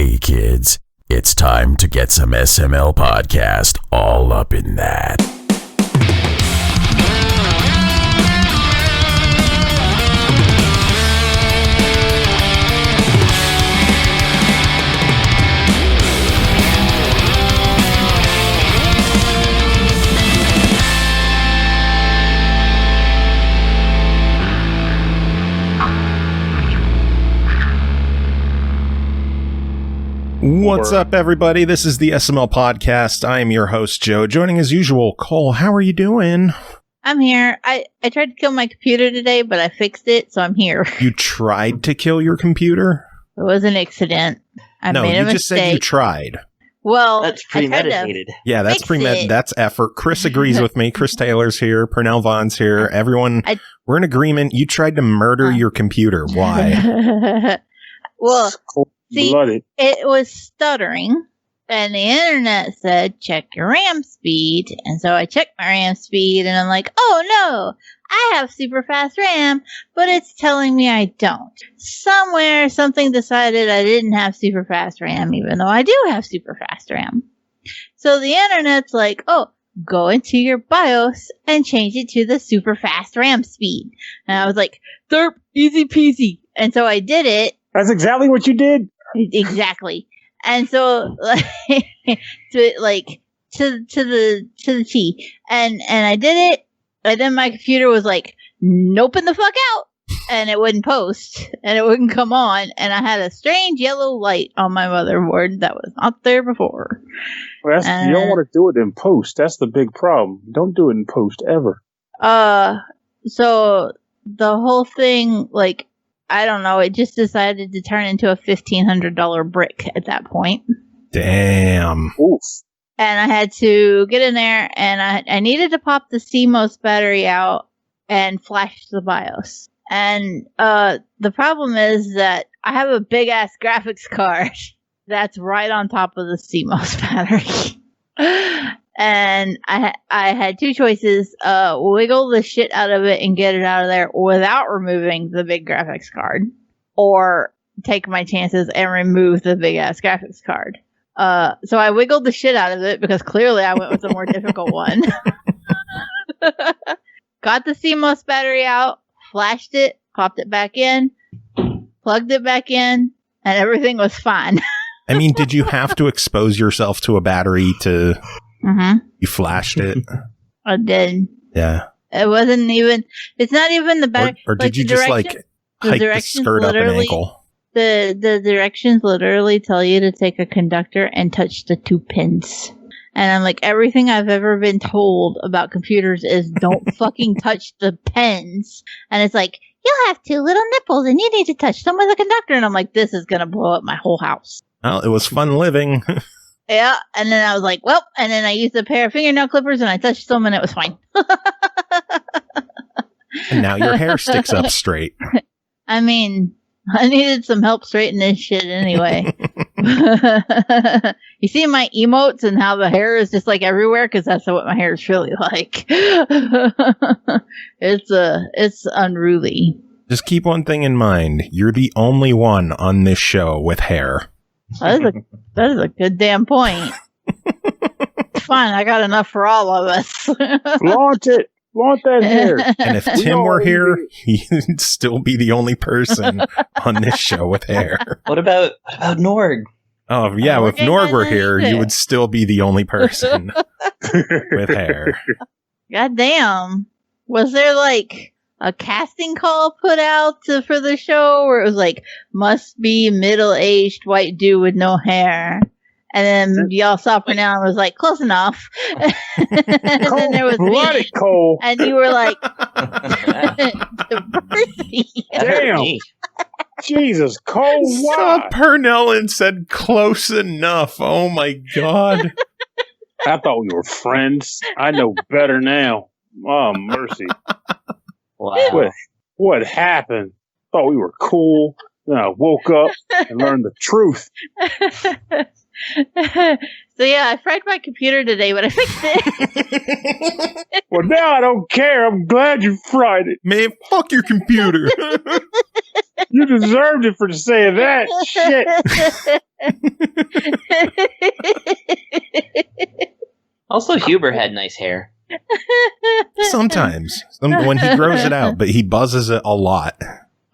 Hey kids, it's time to get some SML podcast all up in that. What's up, everybody? This is the SML podcast. I am your host, Joe. Joining as usual, Cole. How are you doing? I'm here. I tried to kill my computer today, but I fixed it, so I'm here. You tried to kill your computer? It was an accident. I made a mistake. No, you just said you tried. Well, that's premeditated. Yeah, that's premeditated. That's effort. Chris agrees with me. Chris Taylor's here. Pernell Vaughan's here. Everyone, we're in agreement. You tried to murder your computer. Why? Well, see, it was stuttering, and the internet said, check your RAM speed. And so I checked my RAM speed, and I'm like, oh no, I have super fast RAM, but it's telling me I don't. Somewhere, something decided I didn't have super fast RAM, even though I do have super fast RAM. So the internet's like, oh, go into your BIOS and change it to the super fast RAM speed. And I was like, derp, easy peasy. And so I did it. That's exactly what you did. Exactly. And so, to the T. And I did it. And then my computer was like, noping the fuck out. And it wouldn't post. And it wouldn't come on. And I had a strange yellow light on my motherboard that was not there before. Well, you don't want to do it in post. That's the big problem. Don't do it in post ever. So the whole thing, like, I don't know, it just decided to turn into a $1,500 brick at that point. Damn. Oof. And I had to get in there, and I needed to pop the CMOS battery out and flash the BIOS. And the problem is that I have a big-ass graphics card that's right on top of the CMOS battery. And I had two choices, wiggle the shit out of it and get it out of there without removing the big graphics card, or take my chances and remove the big ass graphics card. So I wiggled the shit out of it because clearly I went with the more difficult one. Got the CMOS battery out, flashed it, popped it back in, plugged it back in, and everything was fine. I mean, did you have to expose yourself to a battery to... Mm-hmm. You flashed it? I did. Yeah. It wasn't even... It's not even the battery... Or did you just, like, hike the skirt up an ankle? The directions literally tell you to take a conductor and touch the two pins. And I'm like, everything I've ever been told about computers is don't fucking touch the pins. And it's like, you'll have two little nipples and you need to touch them with a conductor. And I'm like, this is going to blow up my whole house. Well, it was fun living. Yeah, and then I was like, well, and then I used a pair of fingernail clippers and I touched them and it was fine. And now your hair sticks up straight. I mean, I needed some help straightening this shit anyway. You see my emotes and how the hair is just like everywhere? Because that's what my hair is really like. It's unruly. Just keep one thing in mind. You're the only one on this show with hair. That is a good damn point. Fine, I got enough for all of us. Flaunt it. Flaunt that hair. And if Tim were here, he'd still be the only person on this show with hair. What about Norg? Oh, yeah, if Norg were here, you would still be the only person with hair. God damn. Was there, like, a casting call put out for the show where it was like, must be middle-aged white dude with no hair? And then y'all saw Pernell and was like, close enough. And then there was me. Cole. And you were like, diversity. Damn. Jesus, Cole, Saw Pernell and said close enough. Oh my God. I thought we were friends. I know better now. Oh, mercy. Wow. What happened? Thought we were cool. Then I woke up and learned the truth. So yeah, I fried my computer today, but I fixed it. Well, now I don't care. I'm glad you fried it. Man, fuck your computer. You deserved it for saying that shit. Also, Huber had nice hair. Sometimes. When he grows it out, but he buzzes it a lot.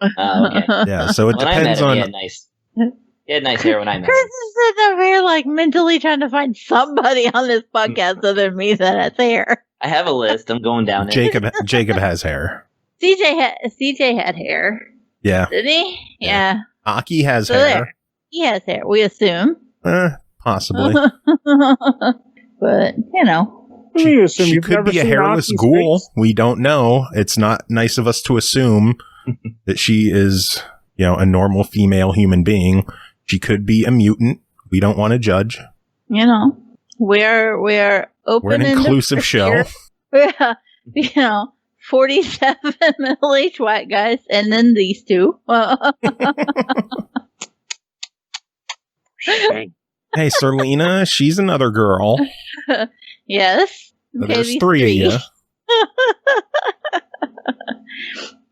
Okay. Yeah, so it depends on... He had nice hair when I met Chris him. is sitting over here like mentally trying to find somebody on this podcast other than me that has hair. I have a list. I'm going down it. Jacob has hair. CJ had hair. Yeah. Didn't he? Yeah. Aki has So hair. there. He has hair, we assume. Possibly. But, you know. She could be a hairless ghoul. Face? We don't know. It's not nice of us to assume that she is, a normal female human being. She could be a mutant. We don't want to judge. We're open. We're an inclusive show. Yeah, 47 middle-aged white guys, and then these two. Hey, Serlina, she's another girl. Yes. So there's three of you.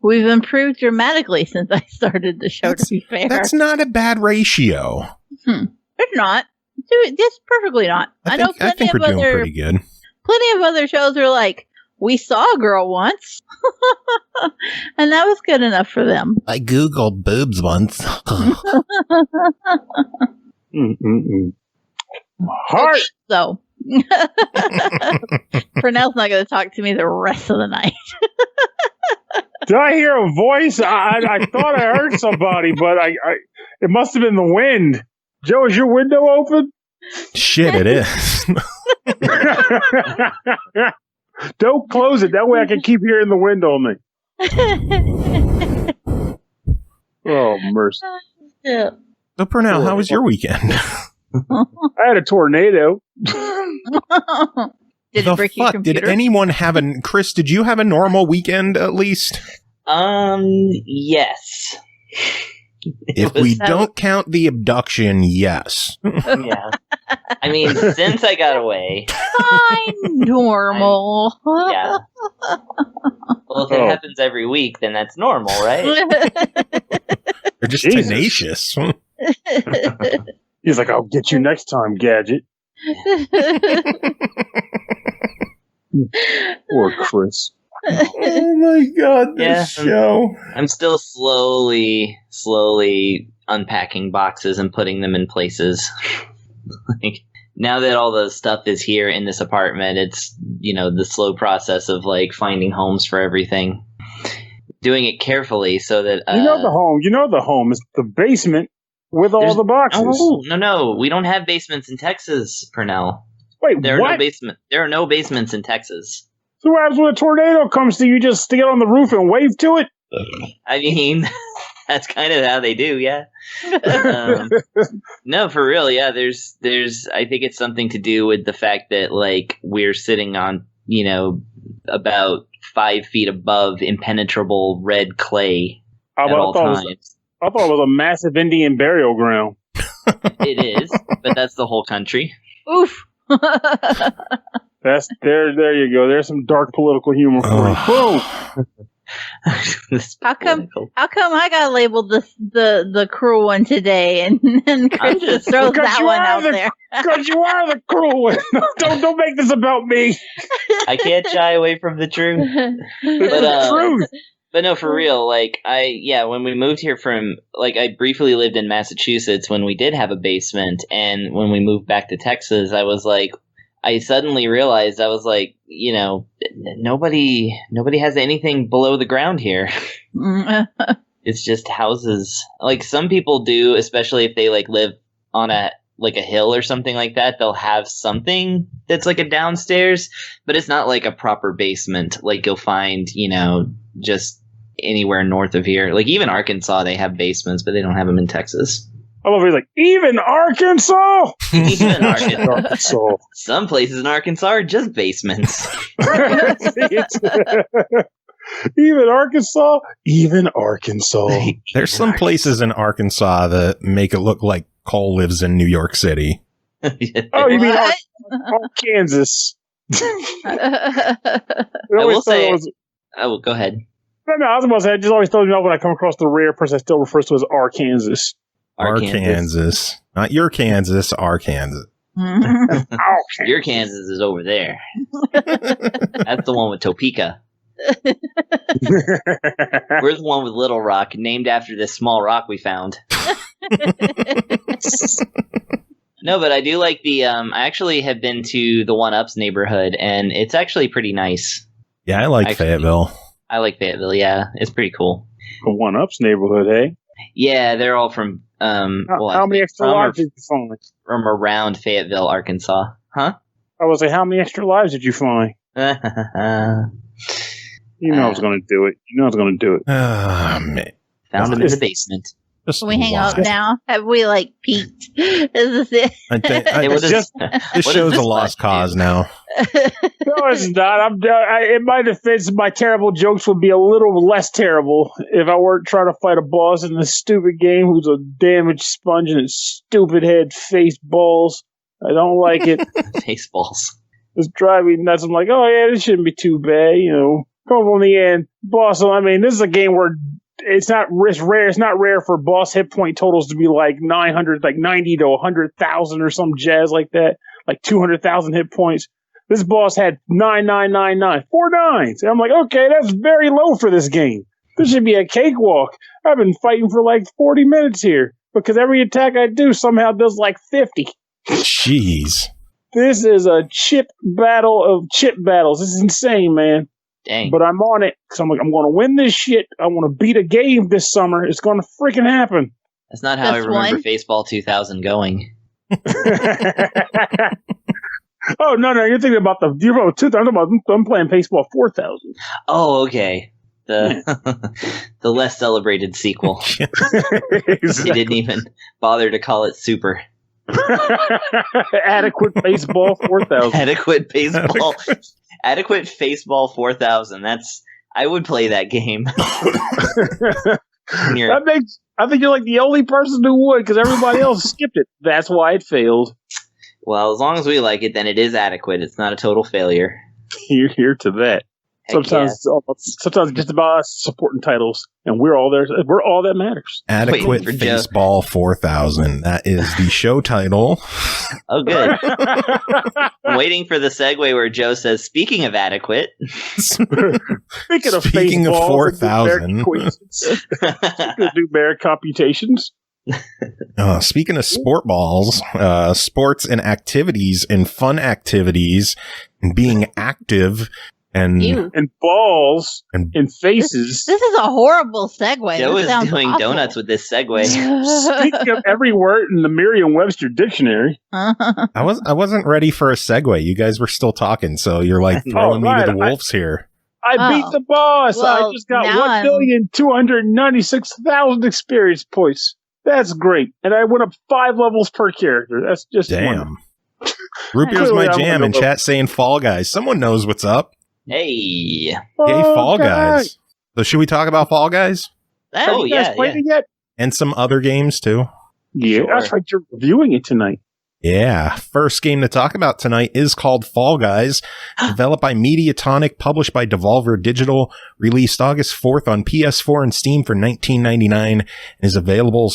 We've improved dramatically since I started the show, to be fair. That's not a bad ratio. It's not. It's perfectly not. I think we're doing pretty good. Plenty of other shows are like, we saw a girl once. And that was good enough for them. I Googled boobs once. Heart! So. Pernell's not going to talk to me the rest of the night. Did I hear a voice? I thought I heard somebody, but it must have been the wind. Joe, is your window open? Shit, it is. Don't close it. That way I can keep hearing the wind on me. Oh, mercy. Yeah. So, Pernell, how was your weekend? I had a tornado. Did it break your computer? Did anyone have Chris, did you have a normal weekend at least? Yes. If we don't count the abduction, yes. Yeah. I mean, since I got away. Fine, normal. Yeah. Well, if it happens every week, then that's normal, right? They're just tenacious. He's like, I'll get you next time, Gadget. Poor Chris. Oh my god, this show. I'm still slowly unpacking boxes and putting them in places. Like, now that all the stuff is here in this apartment, it's, the slow process of finding homes for everything. Doing it carefully so that the home is the basement with all the boxes. Oh, no, we don't have basements in Texas, Pernell. Wait, there what? There are no basements in Texas. So what happens when a tornado comes to you? Just stick it on the roof and wave to it? I mean, that's kind of how they do, yeah. No, for real, yeah. There's. I think it's something to do with the fact that we're sitting on, about 5 feet above impenetrable red clay at all times. I thought it was a massive Indian burial ground. It is, but that's the whole country. Oof. There you go. There's some dark political humor for you. Boom. How come I got labeled the cruel one today, and Chris just throws that one out there? Because you are the cruel one. Don't make this about me. I can't shy away from the truth. The truth. But no, for real, when we moved here from, I briefly lived in Massachusetts when we did have a basement, and when we moved back to Texas, I was I suddenly realized, nobody has anything below the ground here. It's just houses. Some people do, especially if they, live on a hill or something like that, they'll have something that's a downstairs, but it's not a proper basement you'll find, just anywhere north of here. Even Arkansas, they have basements, but they don't have them in Texas. I love it. Even Arkansas? Even Arkansas. Some places in Arkansas are just basements. Even Arkansas? Even Arkansas. There's some places in Arkansas that make it look like Cole lives in New York City. Oh, you mean Arkansas? I will say... go ahead. No, I was about to say, I just always throws me off when I come across the rare person that still refers to as Arkansas. Arkansas. Not your Kansas, Arkansas. Your Kansas is over there. That's the one with Topeka. We're the one with Little Rock, named after this small rock we found. No, but I do like the, I actually have been to the 1UPS neighborhood, and it's actually pretty nice. Yeah, I like Fayetteville. I like Fayetteville, yeah. It's pretty cool. The 1UPS neighborhood, eh? Yeah, they're all from, how many extra lives did you find? From around Fayetteville, Arkansas. Huh? I was like, how many extra lives did you find? You know I was going to do it. Oh, man. Found them in the basement. Can we hang out now? Have we, peaked? Is this it? This show's a lost cause now. No, it's not. In my defense, my terrible jokes would be a little less terrible if I weren't trying to fight a boss in this stupid game who's a damaged sponge and his stupid head face balls. I don't like it. Face balls. It's driving me nuts. I'm like, oh yeah, this shouldn't be too bad, Come on the end. Boss, this is a game where it's rare. It's not rare for boss hit point totals to be like 900, like 90 to 100,000 or some jazz like that, like 200,000 hit points. This boss had 9999, 4 nines. And I'm like, okay, that's very low for this game. This should be a cakewalk. I've been fighting for like 40 minutes here because every attack I do somehow does like 50. Jeez. This is a chip battle of chip battles. This is insane, man. Dang. But I'm on it because I'm like, I'm going to win this shit. I want to beat a game this summer. It's going to freaking happen. That's not how I remember Faceball 2000 going. Oh, no. You're thinking about the 2000. I'm playing Faceball 4000. Oh, okay. The less celebrated sequel. Exactly. They didn't even bother to call it Super. Adequate Baseball 4000. Adequate Faceball 4000. I would play that game. I think you're like the only person who would because everybody else skipped it. That's why it failed. Well, as long as we like it, then it is adequate. It's not a total failure. You're here to that. Sometimes it's just about us supporting titles, and we're all there. We're all that matters. Adequate Faceball 4000. That is the show title. Oh, good. I'm waiting for the segue where Joe says, speaking of adequate. Speaking of 4000. Numeric computations. Speaking of sport balls, sports and activities and fun activities and being active and balls and faces. This is a horrible segue. Joe is doing awful. Donuts with this segue. Speaking of every word in the Merriam-Webster dictionary. I wasn't ready for a segue. You guys were still talking, so you're like throwing me to the wolves here. I beat the boss. Well, I just got 1,296,000 experience points. That's great. And I went up 5 levels per character. That's just damn. Root beer's my jam in chat saying Fall Guys. Someone knows what's up. Hey. Fall Guys. So should we talk about Fall Guys? Oh, you guys played it yet? And some other games too. Yeah, sure. That's right. You're reviewing it tonight. Yeah. First game to talk about tonight is called Fall Guys, developed by Mediatonic, published by Devolver Digital, released August 4th on PS4 and Steam for $19.99, and is available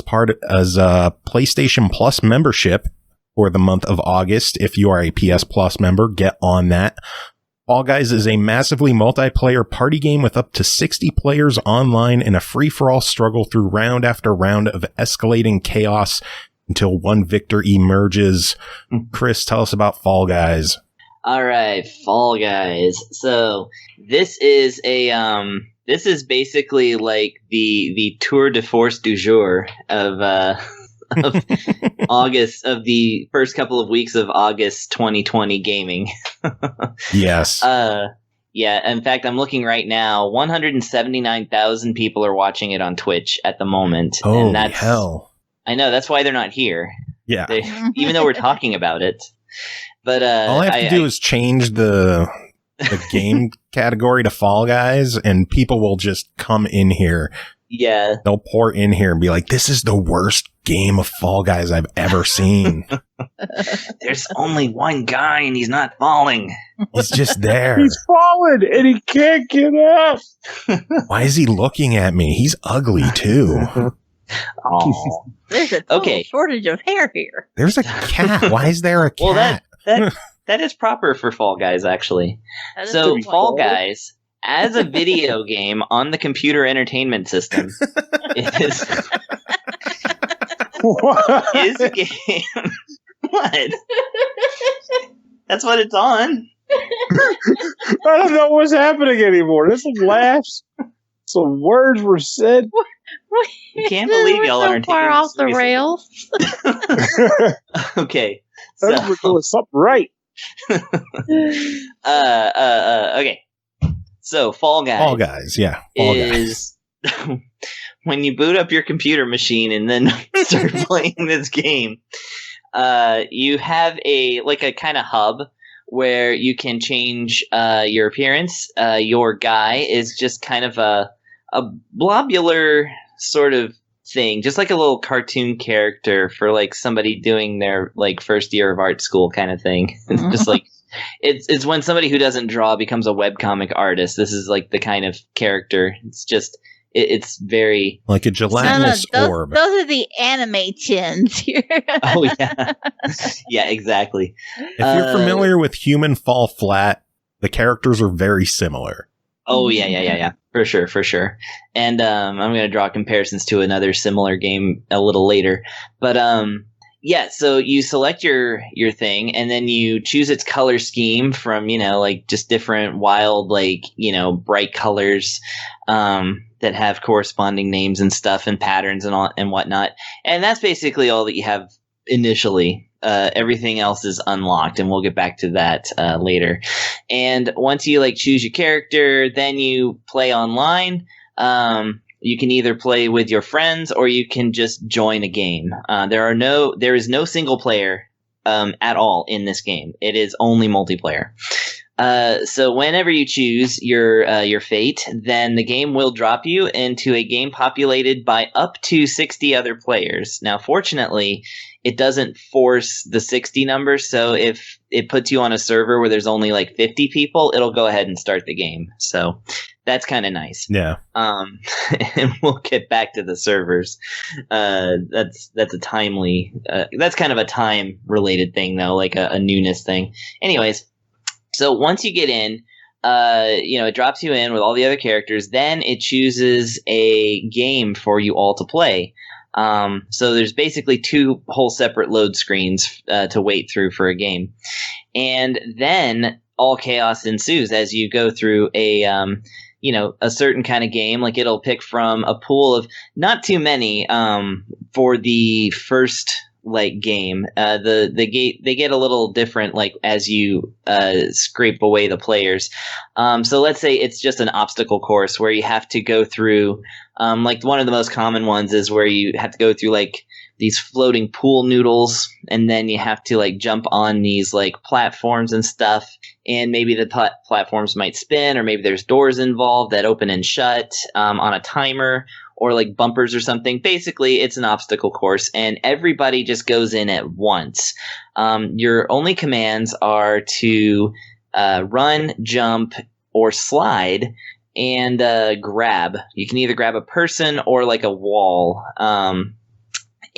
as a PlayStation Plus membership for the month of August. If you are a PS Plus member, get on that. Fall Guys is a massively multiplayer party game with up to 60 players online in a free-for-all struggle through round after round of escalating chaos until one victor emerges. Chris, tell us about Fall Guys. All right, Fall Guys. So this is this is basically like the tour de force du jour of August, of the first couple of weeks of August 2020 gaming. Yes. Yeah, in fact, I'm looking right now. 179,000 people are watching it on Twitch at the moment. Oh, and that's, hell. I know, that's why they're not here. Yeah. Even though we're talking about it. But all I have to do is change the game category to Fall Guys, and people will just come in here. Yeah. They'll pour in here and be like, this is the worst game of Fall Guys I've ever seen. There's only one guy and he's not falling. He's just there. He's fallen and he can't get up. Why is he looking at me? He's ugly too. Oh, There's a total shortage of hair here. There's a cat. Why is there a cat? Well, that is proper for Fall Guys, actually. So Fall Guys, as a video game on the computer entertainment system, is a game. What? That's what it's on. I don't know what's happening anymore. There's some laughs. Some words were said. I can't believe y'all are so far off the rails. Okay. So. We're doing something right. Okay. So Fall Guys. Fall Guys, yeah. Fall Guys. When you boot up your computer machine and then start playing this game, you have a kind of hub where you can change your appearance. Your guy is just kind of a blobular sort of thing, just like a little cartoon character for like somebody doing their like first year of art school kind of thing. It's just like it's when somebody who doesn't draw becomes a webcomic artist. This is like the kind of character. It's just it's very like a gelatinous orb. Those are the anime chins here. Oh yeah, yeah, exactly. If you're familiar with Human Fall Flat, the characters are very similar. Oh yeah, for sure. And I'm gonna draw comparisons to another similar game a little later, but yeah. So you select your thing, and then you choose its color scheme from like just different wild bright colors that have corresponding names and stuff and patterns and whatnot. And that's basically all that you have initially. Everything else is unlocked, and we'll get back to that later. And once you choose your character, then you play online. You can either play with your friends or you can just join a game. There is no single player at all in this game. It is only multiplayer. So whenever you choose your fate, then the game will drop you into a game populated by up to 60 other players. Now, fortunately, it doesn't force the 60 number, so if it puts you on a server where there's only 50 people, it'll go ahead and start the game. So that's kind of nice. Yeah. And we'll get back to the servers. That's a timely. That's kind of a time related thing, though, like a newness thing. Anyways. So once you get in, it drops you in with all the other characters. Then it chooses a game for you all to play. So there's basically two whole separate load screens to wait through for a game. And then all chaos ensues as you go through a certain kind of game. Like it'll pick from a pool of not too many for the first game. They get a little different as you scrape away the players. So let's say it's just an obstacle course where you have to go through one of the most common ones is where you have to go through these floating pool noodles, and then you have to jump on these platforms and stuff, and maybe the platforms might spin, or maybe there's doors involved that open and shut on a timer, or bumpers or something. Basically, it's an obstacle course, and everybody just goes in at once. Your only commands are to run, jump, or slide, and grab. You can either grab a person or a wall.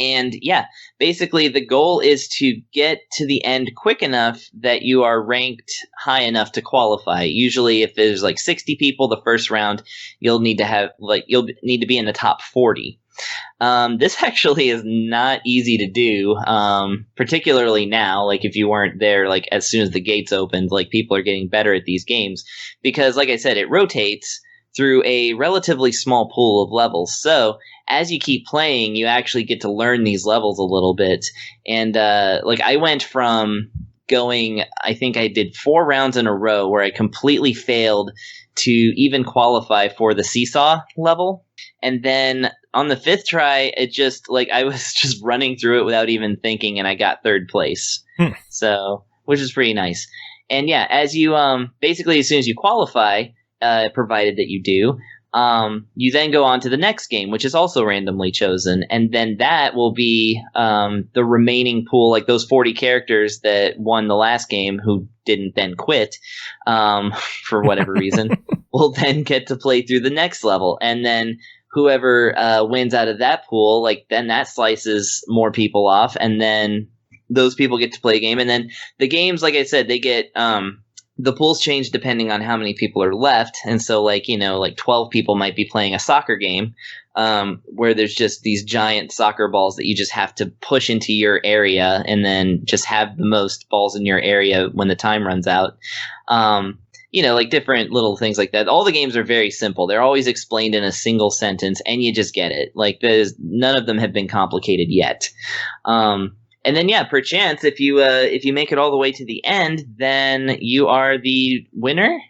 And yeah, basically the goal is to get to the end quick enough that you are ranked high enough to qualify. Usually if there's 60 people the first round, you'll need to be in the top 40. This actually is not easy to do, particularly now, if you weren't there, as soon as the gates opened, people are getting better at these games because, like I said, it rotates through a relatively small pool of levels. So as you keep playing, you actually get to learn these levels a little bit. And I went from going, I think I did 4 rounds in a row where I completely failed to even qualify for the seesaw level. And then on the 5th try, it just I was just running through it without even thinking, and I got 3rd place. So, which is pretty nice. And yeah, as you basically as soon as you qualify, provided that you do, you then go on to the next game, which is also randomly chosen, and then that will be the remaining pool, those 40 characters that won the last game who didn't then quit for whatever reason, will then get to play through the next level. And then whoever wins out of that pool, like then that slices more people off, and then those people get to play a game. And then the games, like I said, they get the pools change depending on how many people are left. And so like 12 people might be playing a soccer game where there's just these giant soccer balls that you just have to push into your area and then just have the most balls in your area when the time runs out. Like different little things like that. All the games are very simple. They're always explained in a single sentence and you just get it. Like none of them have been complicated yet. And then, perchance, if you make it all the way to the end, then you are the winner,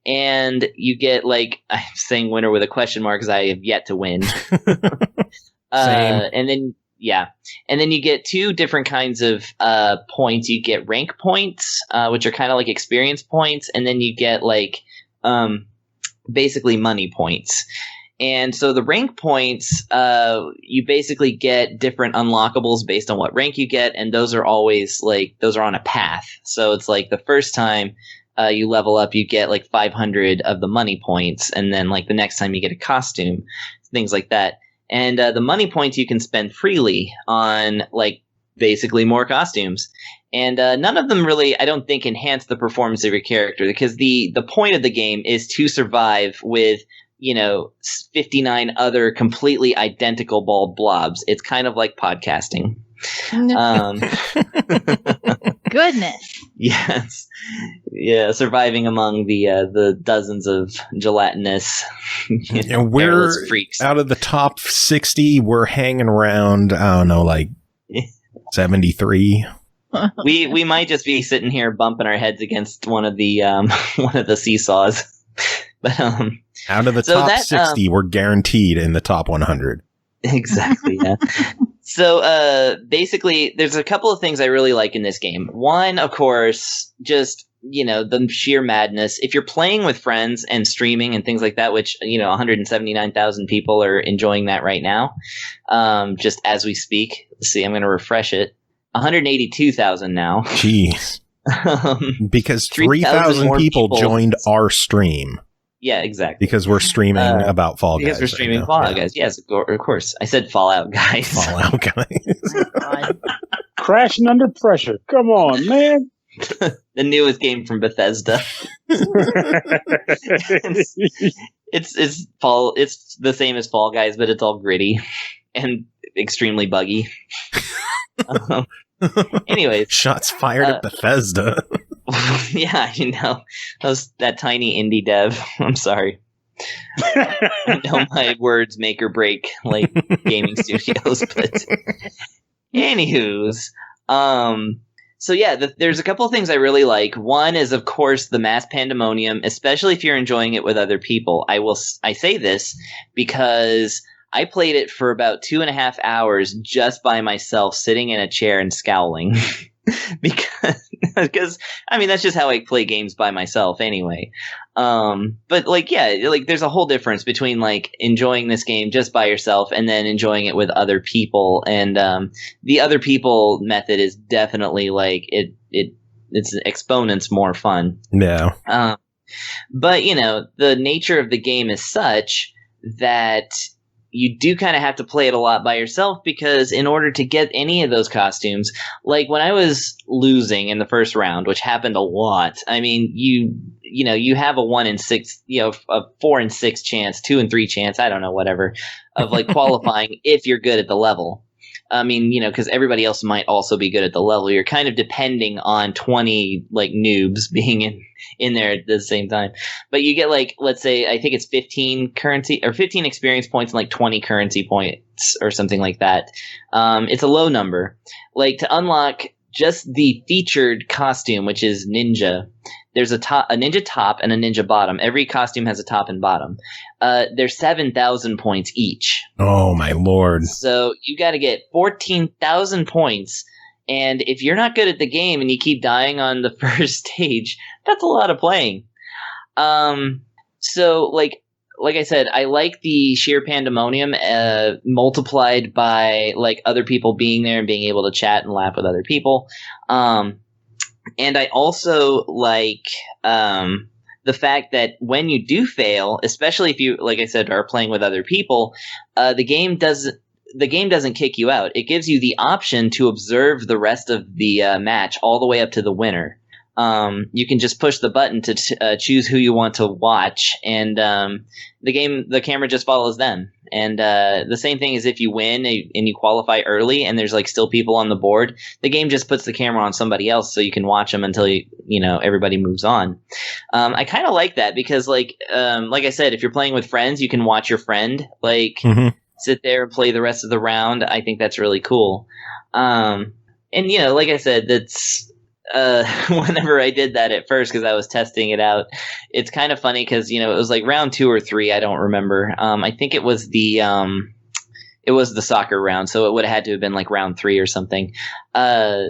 and you get I'm saying winner with a question mark because I have yet to win. Same. And then you get two different kinds of points. You get rank points, which are kind of like experience points, and then you get basically money points. And so the rank points, you basically get different unlockables based on what rank you get, and those are always those are on a path. So it's like the first time you level up, you get 500 of the money points, and then the next time you get a costume, things like that. And the money points you can spend freely on basically more costumes. And none of them really, I don't think, enhance the performance of your character, because the point of the game is to survive with 59 other completely identical bald blobs. It's kind of like podcasting. Goodness. Yes. Yeah, surviving among the dozens of gelatinous and we're freaks. Out of the top 60, we're hanging around, I don't know, 73. We might just be sitting here bumping our heads against one of the seesaws. But out of the top 60, we're guaranteed in the top 100. Exactly, yeah. So basically, there's a couple of things I really like in this game. One, of course, just the sheer madness. If you're playing with friends and streaming and things like that, which 179,000 people are enjoying that right now, just as we speak. Let's see, I'm going to refresh it. 182,000 now. Jeez. Because 3,000 people joined our stream. Yeah, exactly. Because we're streaming about Fall Guys. Because we're streaming Fallout Guys. Yes, of course. I said Fallout Guys. Fallout Guys. Crashing under pressure. Come on, man. The newest game from Bethesda. It's the same as Fall Guys, but it's all gritty and extremely buggy. Anyways, shots fired at Bethesda. Yeah, that tiny indie dev. I'm sorry. I know my words make or break gaming studios, but anywho's, so yeah, there's a couple of things I really like. One is, of course, the mass pandemonium, especially if you're enjoying it with other people. I say this because I played it for about 2.5 hours just by myself, sitting in a chair and scowling. because I mean, that's just how I play games by myself anyway. But there's a whole difference between enjoying this game just by yourself and then enjoying it with other people. And the other people method is definitely it's exponents more fun. Yeah. But the nature of the game is such that you do kind of have to play it a lot by yourself, because in order to get any of those costumes, when I was losing in the first round, which happened a lot, I mean, you have a 1 in 6, a 4 in 6 chance, 2 in 3 chance, I don't know, whatever, of qualifying if you're good at the level. I mean, because everybody else might also be good at the level. You're kind of depending on 20 noobs being in there at the same time. But you get let's say, I think it's 15 currency or 15 experience points and 20 currency points or something like that. It's a low number. To unlock just the featured costume, which is ninja, there's a ninja top and a ninja bottom. Every costume has a top and bottom. They're 7,000 points each. Oh my lord! So you got to get 14,000 points, and if you're not good at the game and you keep dying on the first stage, that's a lot of playing. So like I said, I like the sheer pandemonium multiplied by other people being there and being able to chat and laugh with other people. And I also like the the fact that when you do fail, especially if you, like I said, are playing with other people, the game doesn't kick you out. It gives you the option to observe the rest of the match all the way up to the winner. You can just push the button to choose who you want to watch, and the camera just follows them. And the same thing is if you win and you qualify early, and there's like still people on the board, the game just puts the camera on somebody else so you can watch them until everybody moves on. I kind of like that because like I said, if you're playing with friends, you can watch your friend sit there and play the rest of the round. I think that's really cool. And like I said, that's. Whenever I did that at first, because I was testing it out, it's kind of funny because it was like round 2 or 3. I don't remember. I think it was the soccer round, so it would have had to have been like round 3 or something. I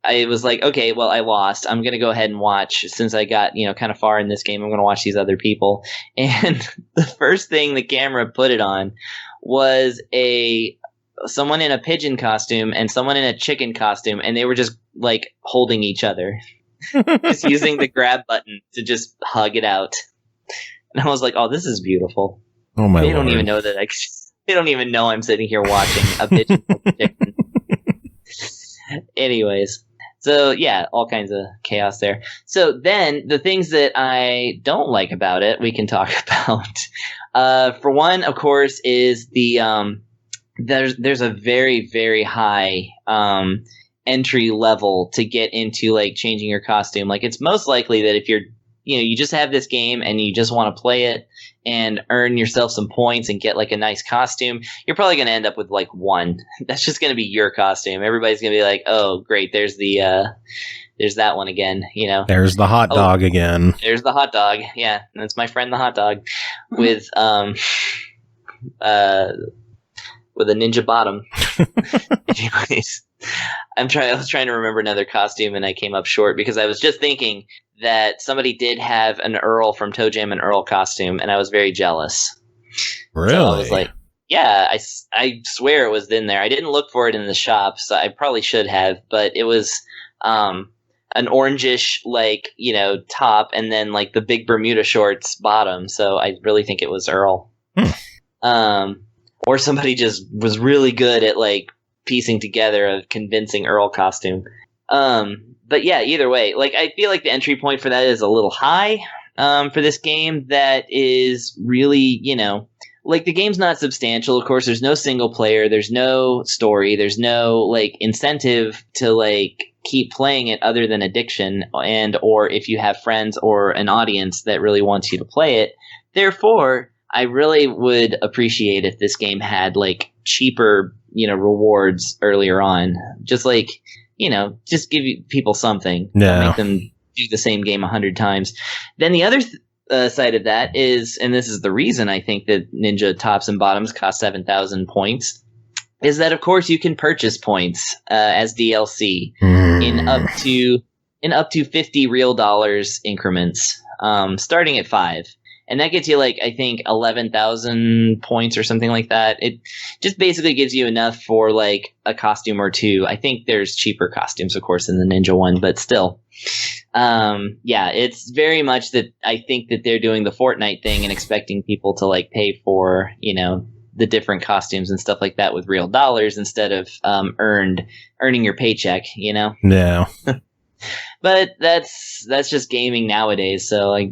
was like, okay, well, I lost. I'm gonna go ahead and watch since I got kind of far in this game. I'm gonna watch these other people, and the first thing the camera put it on was someone in a pigeon costume and someone in a chicken costume, and they were just like holding each other, just using the grab button to just hug it out. And I was like, "Oh, this is beautiful." Oh my! They don't even know that. They don't even know I'm sitting here watching a pigeon chicken. Anyways, so yeah, all kinds of chaos there. So then the things that I don't like about it, we can talk about. For one, of course, is the there's a very, very high entry level to get into like changing your costume. Like it's most likely that if you're you just have this game and you just want to play it and earn yourself some points and get like a nice costume, you're probably going to end up with like one. That's just going to be your costume. Everybody's going to be like, oh great, there's that one again, There's the hot dog again. There's the hot dog. Yeah, that's my friend the hot dog with with a ninja bottom. Anyways, I was trying to remember another costume and I came up short because I was just thinking that somebody did have an Earl from Toe Jam and Earl costume, and I was very jealous. Really? So I was like, yeah, I swear it was in there. I didn't look for it in the shop, so I probably should have, but it was an orangish top and then like the big Bermuda shorts bottom. So I really think it was Earl. Or somebody just was really good at like piecing together a convincing Earl costume. But yeah, either way, like I feel like the entry point for that is a little high for this game. That is really, like the game's not substantial. Of course, there's no single player, there's no story, there's no like incentive to like keep playing it other than addiction, and or if you have friends or an audience that really wants you to play it. Therefore, I really would appreciate if this game had like cheaper, rewards earlier on. Just like, just give people something. Yeah. Make them do the same game 100 times. Then the other side of that is, and this is the reason I think that Ninja tops and bottoms cost 7,000 points, is that of course you can purchase points as DLC in up to 50 real dollars increments, starting at 5. And that gets you like, I think 11,000 points or something like that. It just basically gives you enough for like a costume or two. I think there's cheaper costumes, of course, in the Ninja one, but still. Yeah, it's very much that I think that they're doing the Fortnite thing and expecting people to like pay for, the different costumes and stuff like that with real dollars instead of earning your paycheck, Yeah. But that's just gaming nowadays. So like,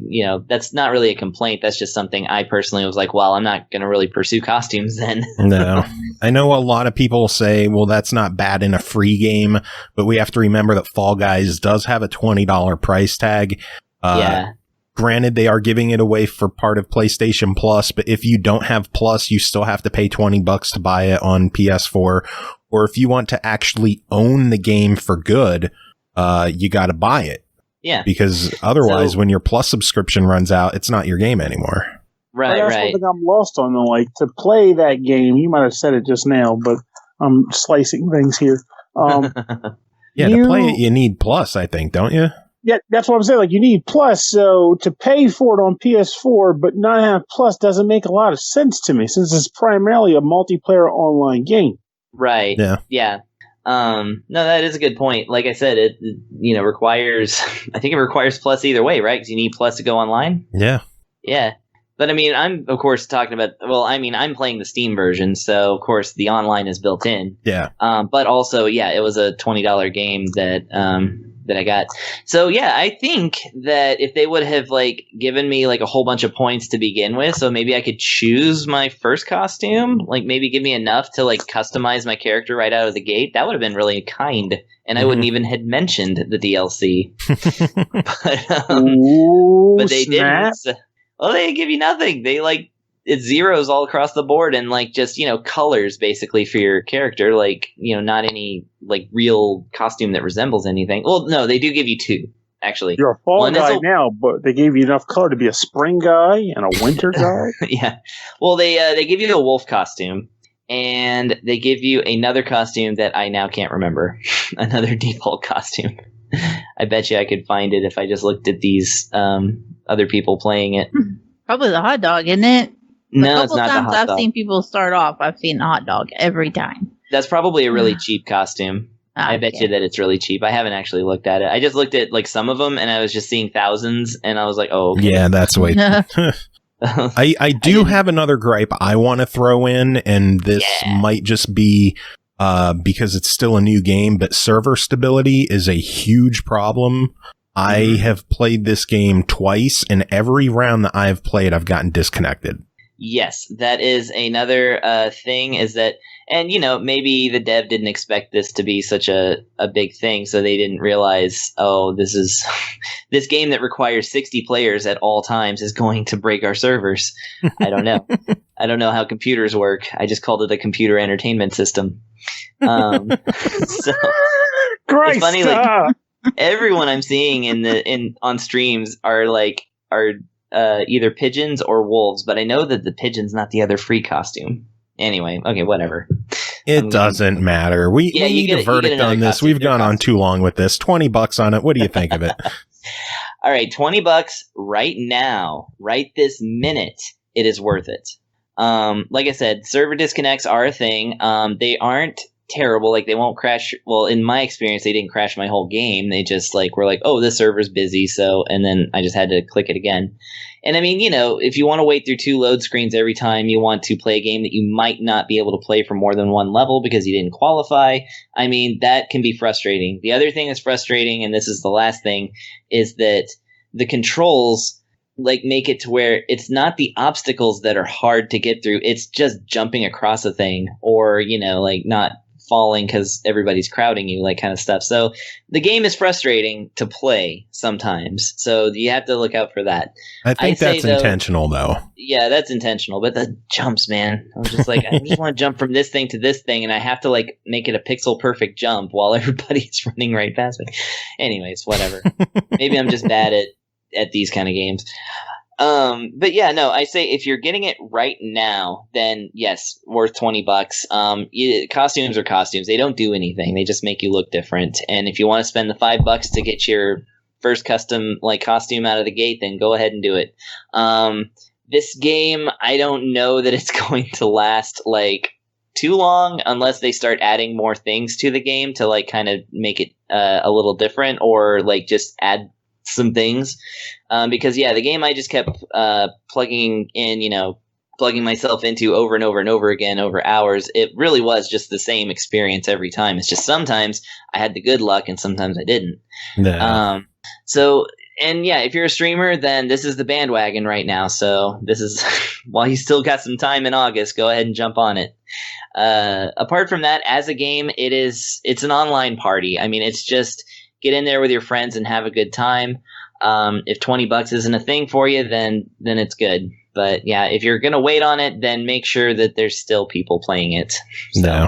that's not really a complaint. That's just something I personally was like, well, I'm not going to really pursue costumes then. No. I know a lot of people say, well, that's not bad in a free game, but we have to remember that Fall Guys does have a $20 price tag. Yeah. Granted, they are giving it away for part of PlayStation Plus, but if you don't have Plus, you still have to pay $20 to buy it on PS4. Or if you want to actually own the game for good, you got to buy it. Yeah. Because otherwise, when your Plus subscription runs out, it's not your game anymore. Right, that's one thing I'm lost on, though. Like, to play that game, you might have said it just now, but I'm slicing things here. Yeah, to play it, you need Plus, I think, don't you? Yeah, that's what I'm saying. Like, you need Plus, so to pay for it on PS4 but not have Plus doesn't make a lot of sense to me, since it's primarily a multiplayer online game. Right. Yeah. Yeah. No, that is a good point. Like I said, it requires. I think it requires plus either way, right? Because you need plus to go online. Yeah. Yeah. But I mean, I'm of course talking about. Well, I mean, I'm playing the Steam version, so of course the online is built in. Yeah. But also, yeah, it was a $20 game that I got. So yeah, I think that if they would have like given me like a whole bunch of points to begin with, so maybe I could choose my first costume, like maybe give me enough to like customize my character right out of the gate, that would have been really kind. And I wouldn't even had mentioned the DLC. but they didn't. Well, they give you nothing. They like it's zeros all across the board and like just, colors basically for your character. Like, not any like real costume that resembles anything. Well, no, they do give you 2, actually. You're a fall guy now, but they gave you enough color to be a spring guy and a winter guy. Yeah. Well, they give you a wolf costume and they give you another costume that I now can't remember. Another default costume. I bet you I could find it if I just looked at these other people playing it. Probably the hot dog, isn't it? No, it's not the hot dog. I've seen people start off, I've seen the hot dog every time. That's probably a really cheap costume. I bet you that it's really cheap. I haven't actually looked at it. I just looked at like some of them and I was just seeing thousands and I was like, oh, okay. Yeah, that's way. I do have another gripe I want to throw in, and this might just be because it's still a new game, but server stability is a huge problem. I have played this game twice, and every round that I've played, I've gotten disconnected. Yes, that is another thing is that, and maybe the dev didn't expect this to be such a big thing, so they didn't realize, this game that requires 60 players at all times is going to break our servers. I don't know. I don't know how computers work. I just called it a computer entertainment system. So it's funny, like everyone I'm seeing on streams are either pigeons or wolves, but I know that the pigeon's not the other free costume. Anyway, okay, whatever. It doesn't matter. We need a verdict on this. We've gone on too long with this. $20 on it. What do you think of it? All right, $20 right now, right this minute. It is worth it. Like I said, server disconnects are a thing. They aren't terrible. Like, they won't crash. Well, in my experience, they didn't crash my whole game. They just were like, oh, this server's busy. So, and then I just had to click it again. And I mean, if you want to wait through 2 load screens every time you want to play a game that you might not be able to play for more than one level because you didn't qualify, I mean, that can be frustrating. The other thing that's frustrating, and this is the last thing, is that the controls make it to where it's not the obstacles that are hard to get through. It's just jumping across a thing or, not falling because everybody's crowding you, kind of stuff. So the game is frustrating to play sometimes. So you have to look out for that. I think that's intentional, though. Yeah, that's intentional. But the jumps, man. I'm just I just want to jump from this thing to this thing, and I have to make it a pixel perfect jump while everybody's running right past me. Anyways, whatever. Maybe I'm just bad at these kind of games. But yeah, no, I say if you're getting it right now, then yes, worth $20. Costumes are costumes. They don't do anything. They just make you look different. And if you want to spend the $5 to get your first custom costume out of the gate, then go ahead and do it. This game, I don't know that it's going to last too long unless they start adding more things to the game to kind of make it a little different or just add some things, because the game I just kept plugging myself into over and over and over again over hours. It really was just the same experience every time. It's just sometimes I had the good luck and sometimes I didn't. No. If you're a streamer, then this is the bandwagon right now. So this is while you still got some time in August, go ahead and jump on it. Apart from that, as a game, it's an online party. I mean, it's just get in there with your friends and have a good time. If $20 isn't a thing for you, then it's good. But yeah, if you're gonna wait on it, then make sure that there's still people playing it. So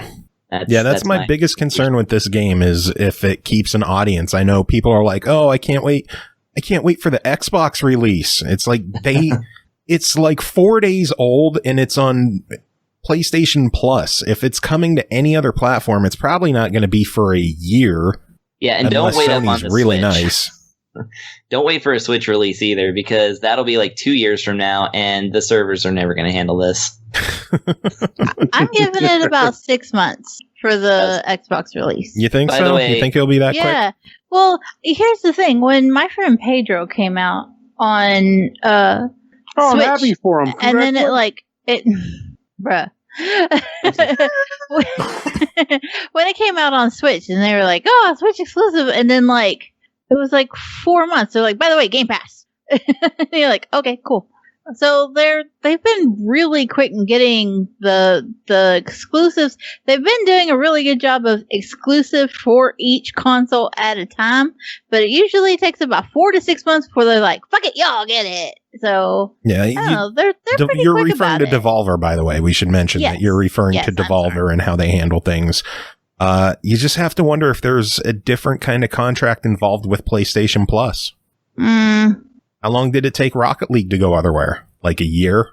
that's my biggest concern with this game is if it keeps an audience. I know people are like, "Oh, I can't wait for the Xbox release." It's it's 4 days old and it's on PlayStation Plus. If it's coming to any other platform, it's probably not going to be for a year. Yeah, and don't wait up on the really Switch. Nice. Don't wait for a Switch release either, because that'll be 2 years from now, and the servers are never going to handle this. I'm giving it about 6 months. for the Xbox release. You think so? You think it'll be that quick? Yeah. Well, here's the thing. When my friend Pedro came out on Switch, I'm happy for him. And then bruh. When it came out on Switch, and they were like, "Oh, Switch exclusive," and then it was 4 months. They're like, "By the way, Game Pass." And you're like, "Okay, cool." So they've been really quick in getting the exclusives. They've been doing a really good job of exclusive for each console at a time, but it usually takes about 4 to 6 months before they're like, "Fuck it, y'all get it." So yeah, I don't know. They're pretty you're quick referring about to it. Devolver, by the way. We should mention that you're referring to Devolver and how they handle things. You just have to wonder if there's a different kind of contract involved with PlayStation Plus. How long did it take Rocket League to go otherwhere? Like a year?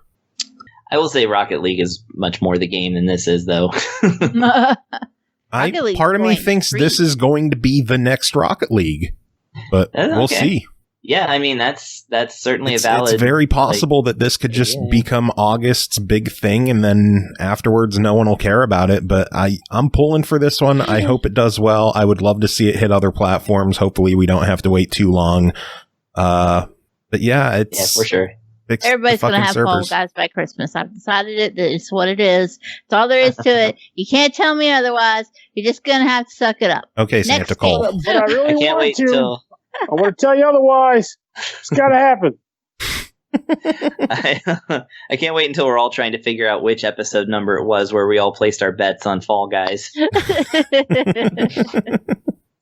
I will say Rocket League is much more the game than this is, though. Part of me thinks this is going to be the next Rocket League, but we'll see. Yeah, I mean, that's certainly a valid... It's very possible that this could just become August's big thing, and then afterwards no one will care about it, but I'm pulling for this one. I hope it does well. I would love to see it hit other platforms. Hopefully we don't have to wait too long. But yeah, for sure. Everybody's going to have Fall Guys by Christmas. I've decided it. It's what it is. It's all there is to it. You can't tell me otherwise. You're just going to have to suck it up. Okay, Santa Cole. But I really want to. I want to tell you otherwise. It's got to happen. I can't wait until we're all trying to figure out which episode number it was where we all placed our bets on Fall Guys.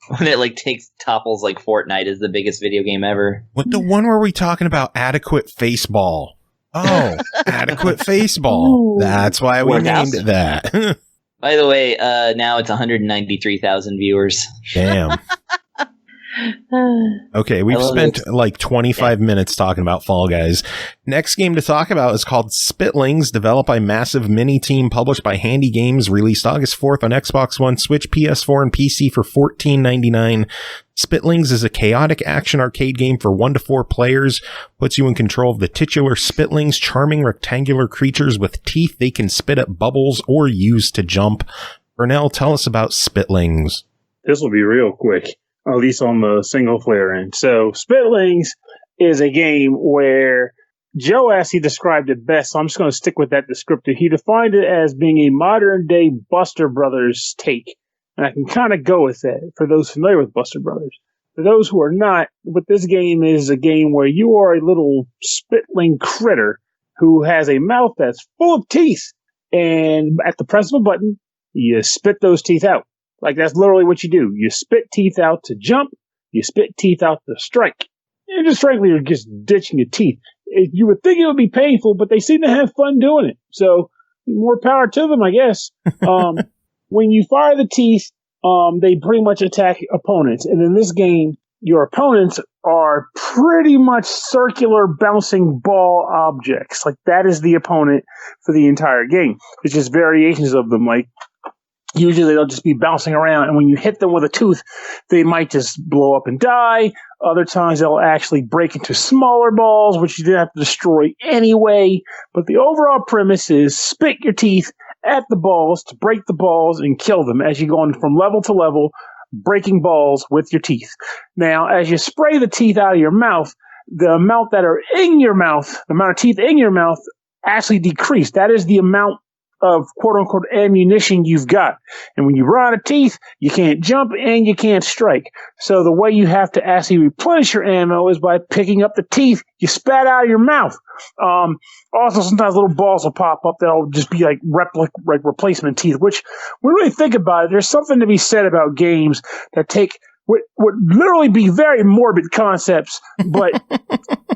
When it topples Fortnite is the biggest video game ever. What, the one where we talking about adequate Faceball? Oh, adequate Faceball. That's why we named it that. By the way, now it's 193,000 viewers. Damn. Okay, we've spent 25 minutes talking about Fall Guys. Next game to talk about is called Spitlings, developed by Massive Miniteam, published by HandyGames, released August 4th on Xbox One, Switch, PS4, and PC for $14.99. Spitlings is a chaotic action arcade game for 1 to 4 players, puts you in control of the titular Spitlings, charming rectangular creatures with teeth they can spit at bubbles or use to jump. Pernell, tell us about Spitlings. This will be real quick. At least on the single player end. So, Spitlings is a game where Joe actually described it best, so I'm just going to stick with that descriptor. He defined it as being a modern-day Buster Brothers take, and I can kind of go with that for those familiar with Buster Brothers. For those who are not, what this game is a game where you are a little spitling critter who has a mouth that's full of teeth, and at the press of a button, you spit those teeth out. That's literally what you do. You spit teeth out to jump. You spit teeth out to strike. And just frankly, you're just ditching your teeth. You would think it would be painful, but they seem to have fun doing it. So more power to them, I guess. When you fire the teeth, they pretty much attack opponents. And in this game, your opponents are pretty much circular bouncing ball objects. That is the opponent for the entire game. It's just variations of them. Usually they'll just be bouncing around, and when you hit them with a tooth, they might just blow up and die. Other times they'll actually break into smaller balls, which you didn't have to destroy anyway. But the overall premise is spit your teeth at the balls to break the balls and kill them as you go on from level to level, breaking balls with your teeth. Now, as you spray the teeth out of your mouth, the amount that are in your mouth, the amount of teeth in your mouth actually decrease. That is the amount of quote-unquote ammunition you've got. And when you run out of teeth, you can't jump and you can't strike. So the way you have to actually replenish your ammo is by picking up the teeth you spat out of your mouth. Also, sometimes little balls will pop up that'll just be replacement teeth, which when we really think about it, there's something to be said about games that take what would literally be very morbid concepts, but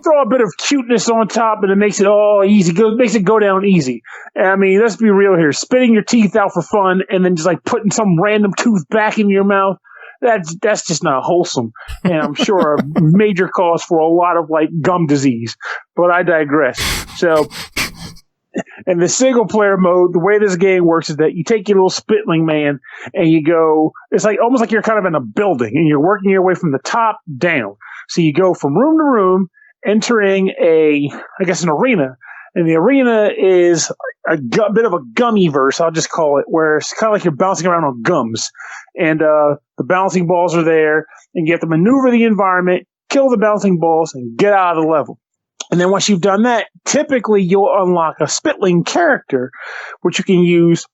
throw a bit of cuteness on top and it makes it all easy. Makes it go down easy. I mean, let's be real here. Spitting your teeth out for fun and then just putting some random tooth back in your mouth, that's just not wholesome. And I'm sure a major cause for a lot of gum disease. But I digress. So, in the single player mode, the way this game works is that you take your little spitling man and you go, it's almost like you're kind of in a building and you're working your way from the top down. So you go from room to room, entering an arena, And the arena is a bit of a gummy verse, I'll just call it, where it's kind of like you're bouncing around on gums. And the bouncing balls are there, and you have to maneuver the environment, kill the bouncing balls, and get out of the level. And then once you've done that, typically you'll unlock a Spitling character, which you can use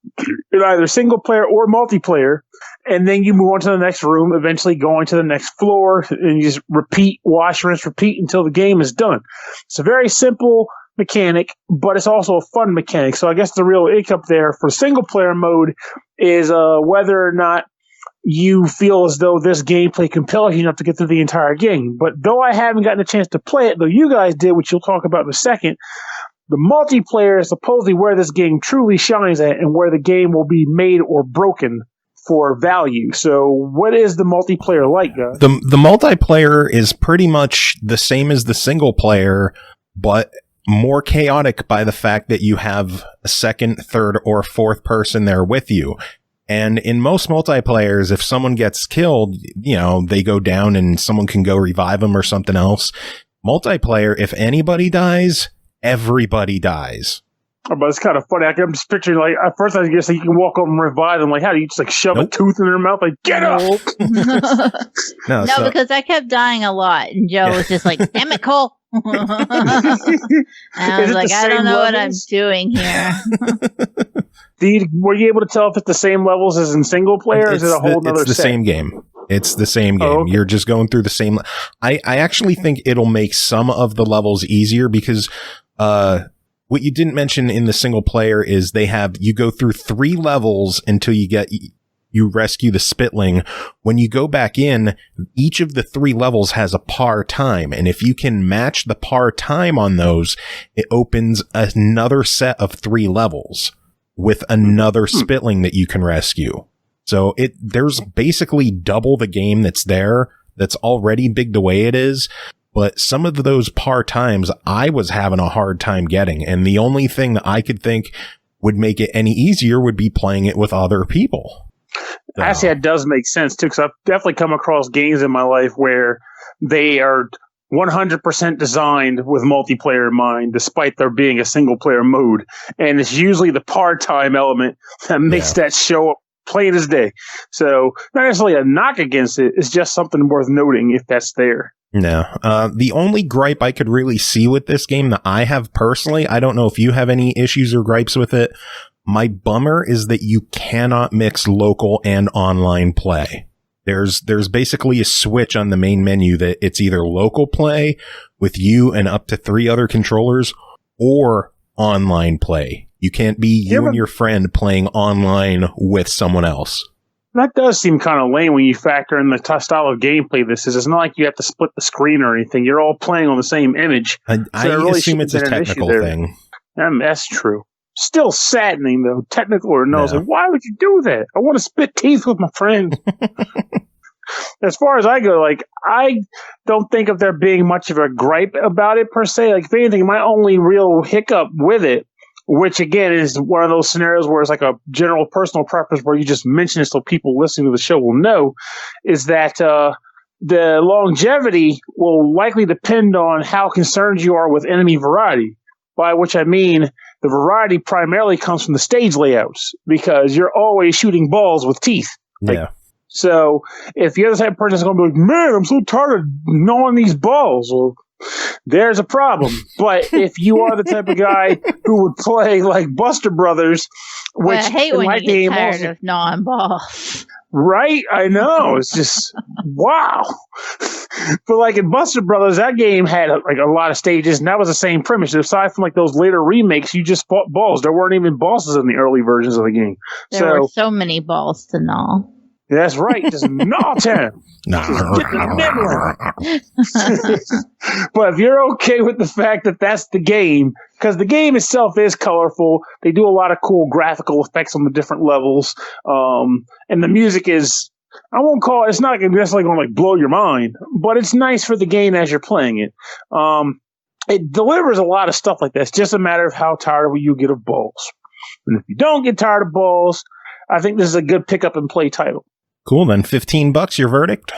in either single player or multiplayer. And then you move on to the next room, eventually going to the next floor, and you just repeat, wash, rinse, repeat until the game is done. It's a very simple mechanic, but it's also a fun mechanic. So I guess the real hiccup there for single player mode is whether or not you feel as though this gameplay compels you enough to get through the entire game. But though I haven't gotten a chance to play it, though you guys did, which you'll talk about in a second, the multiplayer is supposedly where this game truly shines at and where the game will be made or broken for value. So what is the multiplayer like, guys? The multiplayer is pretty much the same as the single player, but more chaotic by the fact that you have a second, third, or fourth person there with you. And in most multiplayers, if someone gets killed, you know, they go down and someone can go revive them or something else. Multiplayer, if anybody dies, everybody dies. Oh, but it's kind of funny. I'm just picturing, like, at first I guess like, you can walk up and revive them. Like, how do you just like shove a tooth in their mouth? Like, get up! No, because I kept dying a lot, and Joe was just like, "Damn it, Cole!" And I was like, "I don't know what I'm doing here." Were you able to tell if it's the same levels as in single player, or is it a whole other set? It's the same game. It's the same game. Oh, okay. You're just going through the same. I actually think it'll make some of the levels easier because what you didn't mention in the single player is you go through 3 levels until you rescue the Spitling. When you go back in, each of the 3 levels has a par time. And if you can match the par time on those, it opens another set of 3 levels with another Spitling that you can rescue. So there's basically double the game that's already big the way it is. But some of those par times I was having a hard time getting. And the only thing that I could think would make it any easier would be playing it with other people. So. Actually, that does make sense, too, because I've definitely come across games in my life where they are 100% designed with multiplayer in mind, despite there being a single-player mode. And it's usually the par time element that makes that show up plain as day. So not necessarily a knock against it. It's just something worth noting if that's there. No. The only gripe I could really see with this game that I have personally, I don't know if you have any issues or gripes with it. My bummer is that you cannot mix local and online play. There's basically a switch on the main menu that it's either local play with you and up to 3 other controllers or online play. You can't be you and your friend playing online with someone else. That does seem kind of lame when you factor in the style of gameplay this is. It's not like you have to split the screen or anything. You're all playing on the same image. I really assume it's a technical thing. That's true. Still saddening, though, technical or no. Like, why would you do that? I want to spit teeth with my friend. As far as I go, like, I don't think of there being much of a gripe about it, per se. Like, if anything, my only real hiccup with it, which, again, is one of those scenarios where it's like a general personal preference where you just mention it so people listening to the show will know, is that the longevity will likely depend on how concerned you are with enemy variety, by which I mean the variety primarily comes from the stage layouts, because you're always shooting balls with teeth. Yeah. So if you're the type of person that's going to be like, man, I'm so tired of gnawing these balls, well, there's a problem. But if you are the type of guy who would play like Buster Brothers, which I hate when you get tired of gnawing balls. Right? I know. It's just, wow. But like in Buster Brothers, that game had like a lot of stages, and that was the same premise. Aside from like those later remakes, you just fought balls. There weren't even bosses in the early versions of the game. There were so many balls to gnaw. That's right. Just gnaw time. But if you're okay with the fact that that's the game, because the game itself is colorful, they do a lot of cool graphical effects on the different levels, and the music is, I won't call it, it's not necessarily going to like blow your mind, but it's nice for the game as you're playing it. It delivers a lot of stuff like that. It's just a matter of how tired you get of balls. And if you don't get tired of balls, I think this is a good pick up and play title. Cool, then $15, your verdict?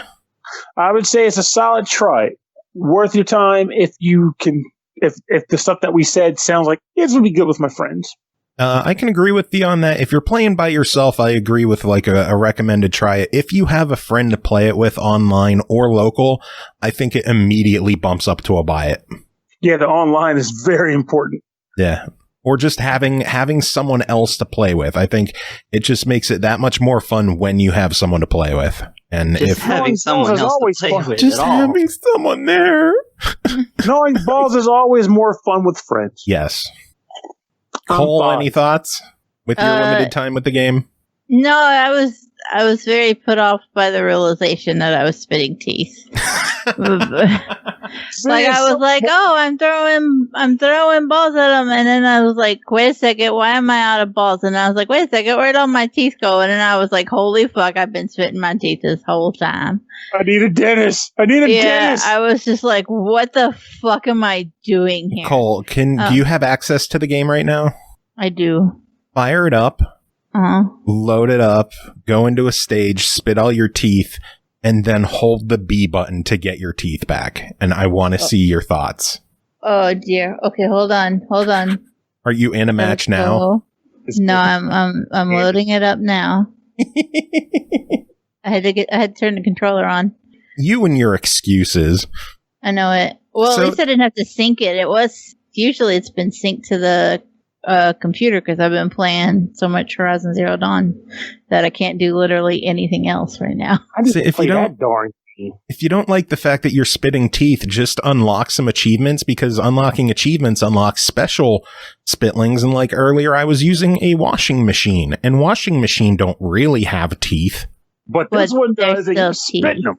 I would say it's a solid try. Worth your time if you can if the stuff that we said sounds like it's gonna be good with my friends. I can agree with you on that. If you're playing by yourself, I agree with like a recommended try it. If you have a friend to play it with online or local, I think it immediately bumps up to a buy it. Yeah, the online is very important. Yeah. Or just having someone else to play with. I think it just makes it that much more fun when you have someone to play with. And just if having someone else to play with, just having someone there. Knowing balls is always more fun with friends. Yes. Cole, any thoughts with your limited time with the game? No, I was very put off by the realization that I was spitting teeth. Like I was like, oh, I'm throwing balls at them, and then I was like, wait a second, why am I out of balls? And I was like, wait a second, where'd all my teeth go? And then I was like, holy fuck, I've been spitting my teeth this whole time. I need a dentist. Dentist. I was just like, what the fuck am I doing here? Cole, do you have access to the game right now? I do. Fire it up. Load it up. Go into a stage. Spit all your teeth. And then hold the B button to get your teeth back. And I want to see your thoughts. Oh dear. Okay, hold on. Are you in a match now? No, I'm loading it up now. I had to turn the controller on. You and your excuses. I know it. Well, at least I didn't have to sync it. Usually it's been synced to the computer because I've been playing so much Horizon Zero Dawn that I can't do literally anything else right now. If you don't like the fact that you're spitting teeth, just unlock some achievements, because unlocking achievements unlocks special spitlings. And like earlier, I was using a washing machine, and washing machine don't really have teeth. But this one does, and you're spitting them.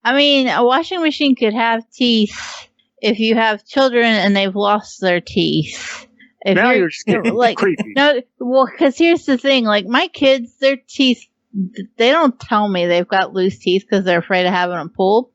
I mean, a washing machine could have teeth if you have children and they've lost their teeth. If now you're just getting like creepy. No, well, because here's the thing: like my kids, their teeth, they don't tell me they've got loose teeth because they're afraid of having them pulled.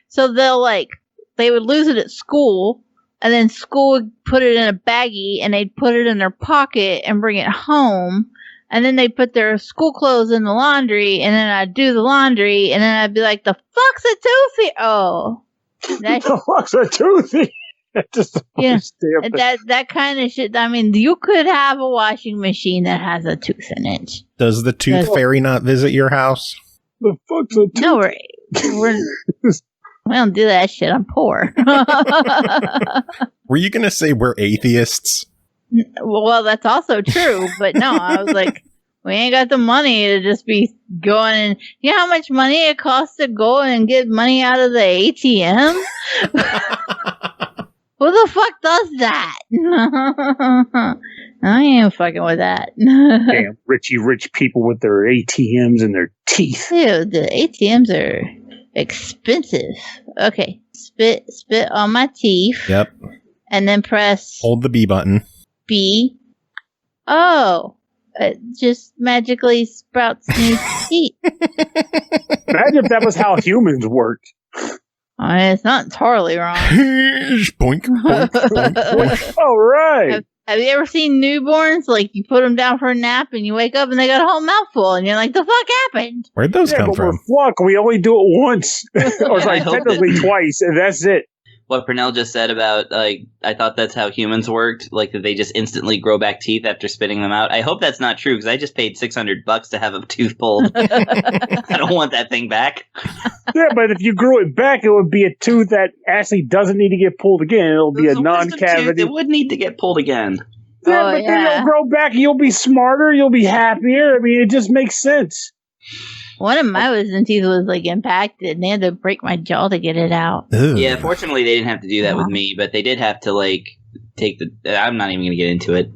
So they would lose it at school, and then school would put it in a baggie, and they'd put it in their pocket and bring it home, and then they'd put their school clothes in the laundry, and then I'd do the laundry, and then I'd be like, "The fuck's a toothy?" Oh, the fuck's a toothy? That kind of shit. I mean, you could have a washing machine that has a tooth in it. Does the tooth fairy not visit your house? The fuck's a tooth? No, we don't do that shit. I'm poor. Were you going to say we're atheists? Well, that's also true. But no, I was like, we ain't got the money to just be going and... You know how much money it costs to go and get money out of the ATM? Who the fuck does that? I ain't fucking with that. Damn, rich people with their ATMs and their teeth. Dude, the ATMs are expensive. Okay, spit on my teeth. Yep. And then press... Hold the B button. B. Oh, it just magically sprouts new teeth. Imagine if that was how humans worked. I mean, it's not entirely wrong. Boink, boink, boink, boink. All right. Have you ever seen newborns? Like, you put them down for a nap and you wake up and they got a whole mouthful and you're like, the fuck happened? Where'd those come from? We only do it once. Or technically twice, and that's it. What Pernell just said about, like, I thought that's how humans worked, like that they just instantly grow back teeth after spitting them out. I hope that's not true, because I just paid $600 to have a tooth pulled. I don't want that thing back. Yeah, but if you grew it back, it would be a tooth that actually doesn't need to get pulled again. It'll be a non-cavity. It would need to get pulled again. Yeah, but then it'll grow back, and you'll be smarter, you'll be happier. I mean, it just makes sense. One of my wisdom teeth was like impacted, and they had to break my jaw to get it out. Ew. Yeah, fortunately they didn't have to do that with me, but they did have to like take the. I'm not even going to get into it.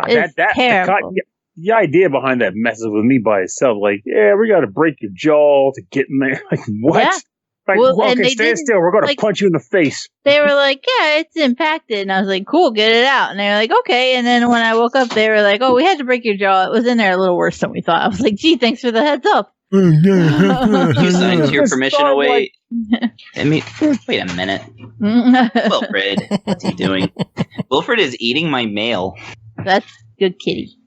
It's terrible. The idea behind that messes with me by itself. Like, yeah, we got to break your jaw to get in there. Like, what? Yeah. Like, okay, stand still. We're going to punch you in the face. They were like, yeah, it's impacted. And I was like, cool, get it out. And they were like, okay. And then when I woke up, they were like, oh, we had to break your jaw. It was in there a little worse than we thought. I was like, gee, thanks for the heads up. You signed your permission away. I mean, wait a minute. Wilfred, what's he doing? Wilfred is eating my mail. That's good, kitty.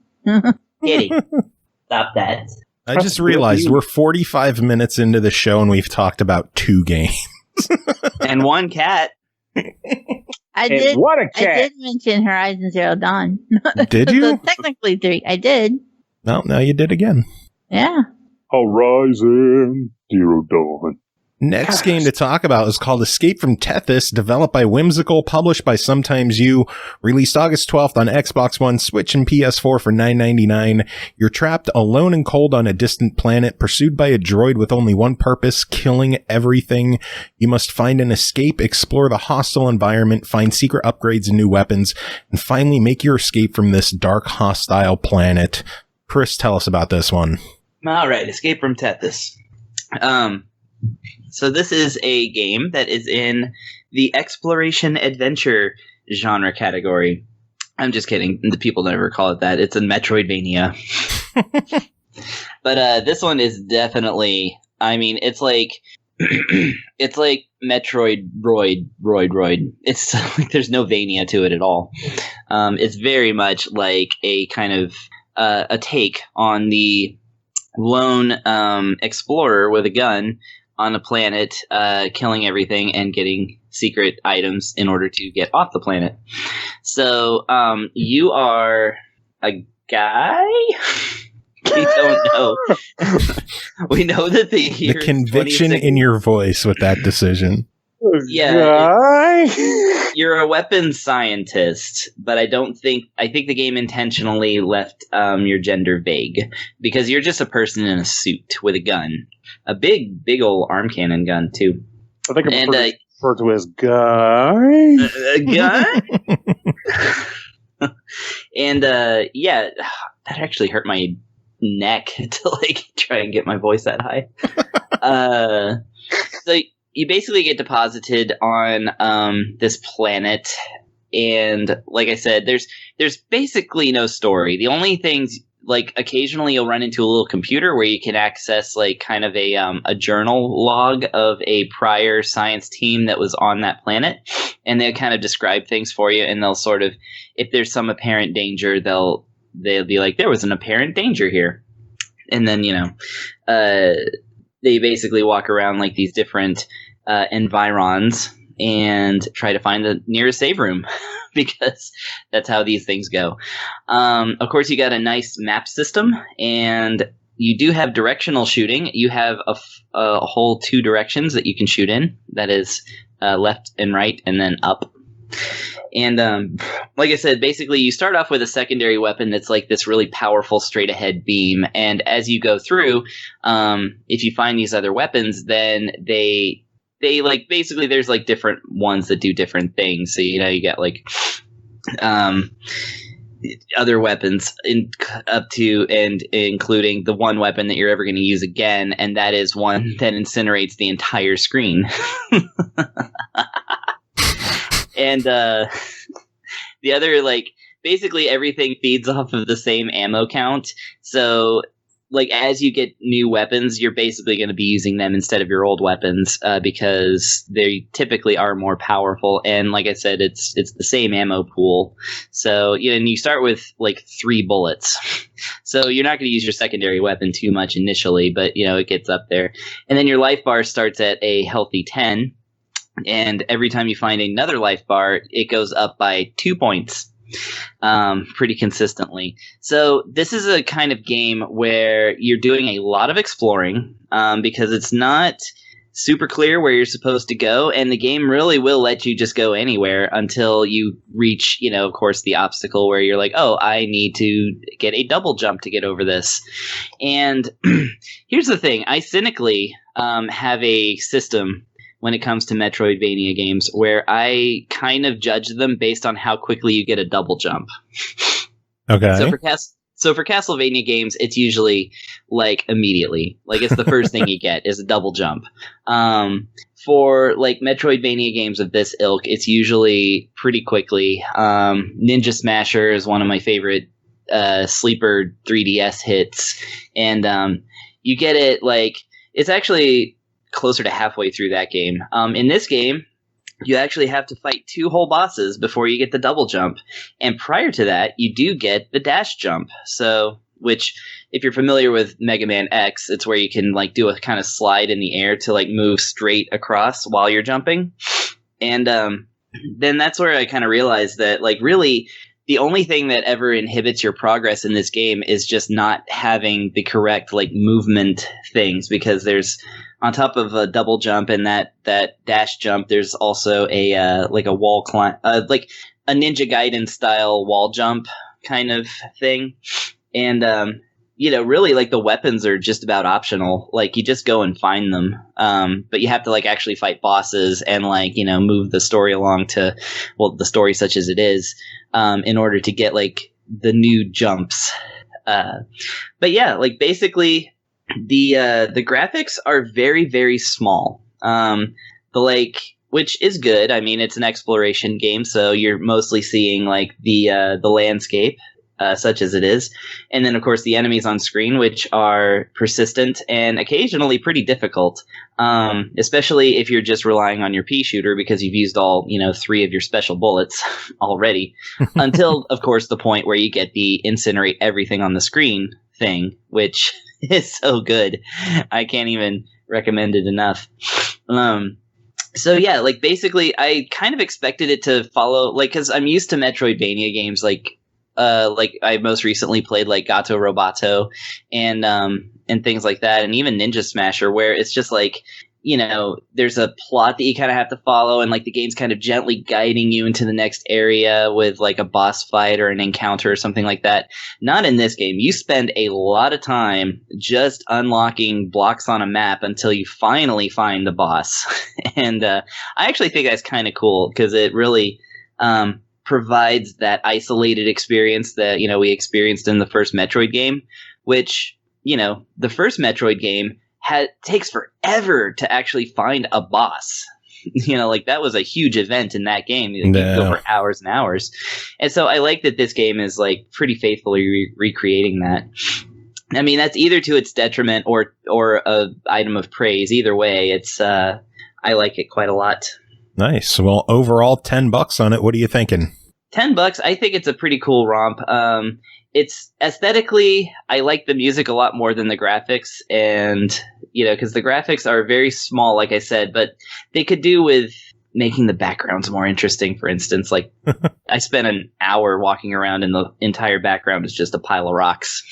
Kitty, stop that. I just realized we're 45 minutes into the show and we've talked about 2 games. And 1 cat. I And did. what a cat! I did mention Horizon Zero Dawn. Did you? So technically 3. I did. No, now you did again. Yeah. Horizon Zero Dawn. Next game to talk about is called Escape from Tethys, developed by Whimsical, published by Sometimes You, released August 12th on Xbox One, Switch, and PS4 for $9.99. You're trapped alone and cold on a distant planet, pursued by a droid with only one purpose, killing everything. You must find an escape, explore the hostile environment, find secret upgrades and new weapons, and finally make your escape from this dark, hostile planet. Chris, tell us about this one. All right, Escape from Tethys. So this is a game that is in the exploration adventure genre category. I'm just kidding. The people never call it that. It's a Metroidvania. But this one is definitely, I mean, it's like it's like Metroid Roid. It's like there's no Vania to it at all. It's very much like a kind of a take on the lone explorer with a gun on a planet, killing everything and getting secret items in order to get off the planet. So you are a guy? We don't know. We know that the conviction in your voice with that decision. Yeah, you're a weapons scientist, but I think the game intentionally left your gender vague, because you're just a person in a suit with a gun, a big old arm cannon gun too. I think I'm referred to as guy. Guy. And yeah, that actually hurt my neck to like try and get my voice that high. So you basically get deposited on this planet, and like I said, there's basically no story. The only things, like, occasionally you'll run into a little computer where you can access like kind of a journal log of a prior science team that was on that planet, and they'll kind of describe things for you, and they'll sort of, if there's some apparent danger, they'll be like, there was an apparent danger here, and then they basically walk around like these different environs and try to find the nearest save room because that's how these things go. Of course, you got a nice map system, and you do have directional shooting. You have a whole 2 directions that you can shoot in. That is left and right, and then up. And like I said, basically you start off with a secondary weapon that's like this really powerful straight ahead beam. And as you go through, if you find these other weapons, then they like, basically there's like different ones that do different things. So, you get like other weapons up to and including the one weapon that you're ever going to use again. And that is one that incinerates the entire screen. And the other, like, basically everything feeds off of the same ammo count. So, like, as you get new weapons, you're basically going to be using them instead of your old weapons because they typically are more powerful. And like I said, it's the same ammo pool. So, and you start with like 3 bullets. So you're not going to use your secondary weapon too much initially, but it gets up there. And then your life bar starts at a healthy 10. And every time you find another life bar, it goes up by 2 points pretty consistently. So this is a kind of game where you're doing a lot of exploring because it's not super clear where you're supposed to go. And the game really will let you just go anywhere until you reach, of course, the obstacle where you're like, oh, I need to get a double jump to get over this. And here's the thing. I cynically have a system when it comes to Metroidvania games, where I kind of judge them based on how quickly you get a double jump. Okay. So for Castlevania games, it's usually like immediately. Like it's the first thing you get is a double jump. For like Metroidvania games of this ilk, it's usually pretty quickly. Ninja Smasher is one of my favorite sleeper 3DS hits. And you get it like, it's actually closer to halfway through that game. In this game, you actually have to fight 2 whole bosses before you get the double jump. And prior to that, you do get the dash jump. So, which, if you're familiar with Mega Man X, it's where you can like do a kind of slide in the air to like move straight across while you're jumping. And then that's where I kind of realized that, like, really, the only thing that ever inhibits your progress in this game is just not having the correct, like, movement things, because there's, on top of a double jump and that dash jump, there's also a wall climb, like a Ninja Gaiden style wall jump kind of thing. And, really, like, the weapons are just about optional. Like, you just go and find them. But you have to, like, actually fight bosses and, like, move the story along to, well, the story such as it is, in order to get, like, the new jumps. But yeah, like, basically, the graphics are very, very small. Which is good. I mean, it's an exploration game, so you're mostly seeing, like, the landscape, such as it is. And then, of course, the enemies on screen, which are persistent and occasionally pretty difficult, especially if you're just relying on your pea shooter because you've used all, 3 of your special bullets already, until, of course, the point where you get the incinerate everything on the screen thing, which is so good. I can't even recommend it enough. So yeah, like, basically I kind of expected it to follow, like, cause I'm used to Metroidvania games, like I most recently played, like, Gato Roboto and things like that. And even Ninja Smasher, where it's just like, there's a plot that you kind of have to follow, and, like, the game's kind of gently guiding you into the next area with, like, a boss fight or an encounter or something like that. Not in this game. You spend a lot of time just unlocking blocks on a map until you finally find the boss. And I actually think that's kind of cool, because it really provides that isolated experience that, we experienced in the first Metroid game, which, the first Metroid game takes forever to actually find a boss. Like, that was a huge event in that game. You go for hours and hours. And so I like that this game is, like, pretty faithfully recreating that. I mean, that's either to its detriment or a item of praise. Either way, it's I like it quite a lot. Nice. Well, overall, $10 on it. What are you thinking? $10. I think it's a pretty cool romp. It's aesthetically, I like the music a lot more than the graphics, and because the graphics are very small, like I said, but they could do with making the backgrounds more interesting. For instance, like, I spent an hour walking around and the entire background is just a pile of rocks.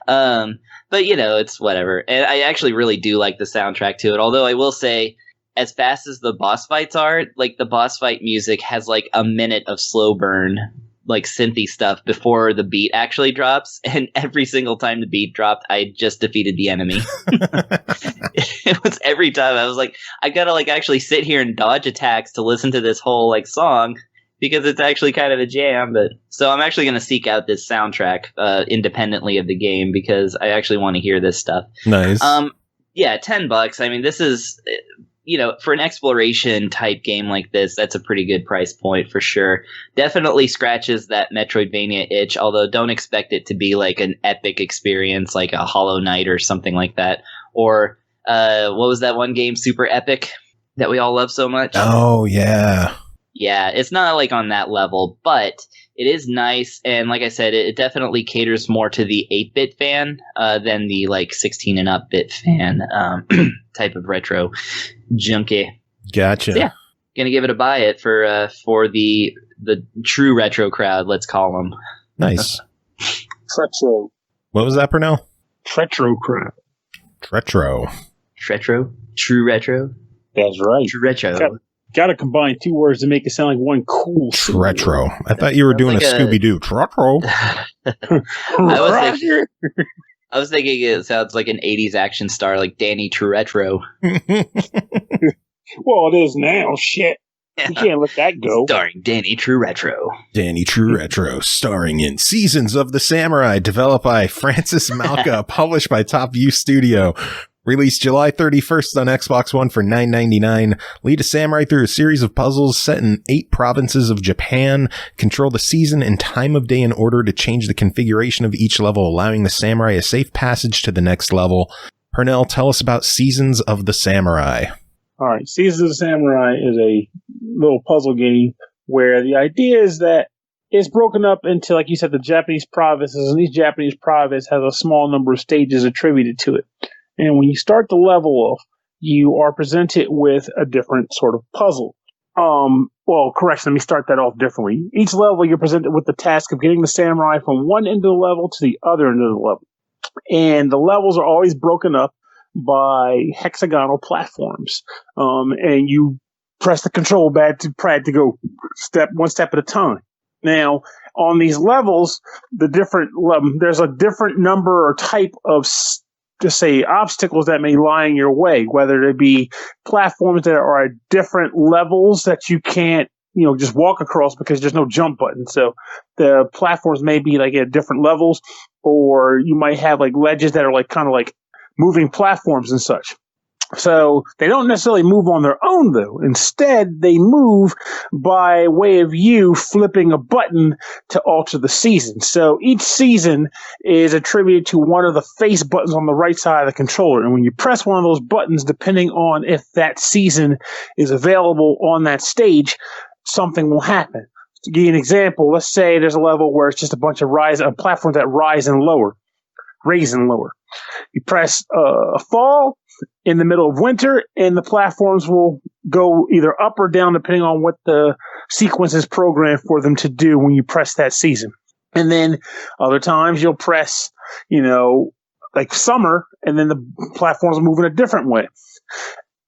But it's whatever. And I actually really do like the soundtrack to it. Although I will say, as fast as the boss fights are, like, the boss fight music has, like, a minute of slow burn, like, synthy stuff before the beat actually drops, and every single time the beat dropped, I just defeated the enemy. It was every time I was like, I gotta, like, actually sit here and dodge attacks to listen to this whole, like, song, because it's actually kind of a jam. But so I'm actually gonna seek out this soundtrack independently of the game, because I actually want to hear this stuff. Nice. Yeah, $10. I mean, this is, for an exploration type game like this, that's a pretty good price point for sure. Definitely scratches that Metroidvania itch, although don't expect it to be like an epic experience like a Hollow Knight or something like that. Or what was that one game, Super Epic, that we all love so much? Oh, yeah. Yeah, it's not like on that level, but it is nice. And like I said, it definitely caters more to the 8-bit fan than the, like, 16 and up bit fan type of retro junkie. Gotcha. So, yeah, gonna give it a buy it for the true retro crowd, let's call them. Nice. Tretro. What was that, Pernell? Tretro crowd. Tretro. True retro. That's right. True retro. Got to combine 2 words to make it sound like one cool. Tretro. I thought you were doing like a Scooby-Doo. Tretro. I was thinking it sounds like an 80s action star, like Danny Truretro. Well, it is now. Shit. You can't let that go. Starring Danny Truretro. Danny Truretro, starring in Seasons of the Samurai, developed by Francis Malka, published by Top View Studio. Released July 31st on Xbox One for $9.99. Lead a samurai through a series of puzzles set in 8 provinces of Japan. Control the season and time of day in order to change the configuration of each level, allowing the samurai a safe passage to the next level. Pernell, tell us about Seasons of the Samurai. All right. Seasons of the Samurai is a little puzzle game where the idea is that it's broken up into, like you said, the Japanese provinces, and each Japanese province has a small number of stages attributed to it. And when you start the level off, you are presented with a different sort of puzzle. Well, correction, let me start that off differently. Each level, you're presented with the task of getting the samurai from one end of the level to the other end of the level. And the levels are always broken up by hexagonal platforms. And you press the control pad to go one step at a time. Now, on these levels, there's a different number or type of just say obstacles that may lie in your way, whether it be platforms that are at different levels that you can't, just walk across because there's no jump button. So the platforms may be like at different levels, or you might have like ledges that are like kind of like moving platforms and such. So they don't necessarily move on their own, though. Instead, they move by way of you flipping a button to alter the season. So each season is attributed to one of the face buttons on the right side of the controller. And when you press one of those buttons, depending on if that season is available on that stage, something will happen. To give you an example, let's say there's a level where it's just a bunch of platforms that raise and lower. You press fall in the middle of winter, and the platforms will go either up or down depending on what the sequence is programmed for them to do when you press that season. And then other times you'll press, like summer, and then the platforms will move in a different way.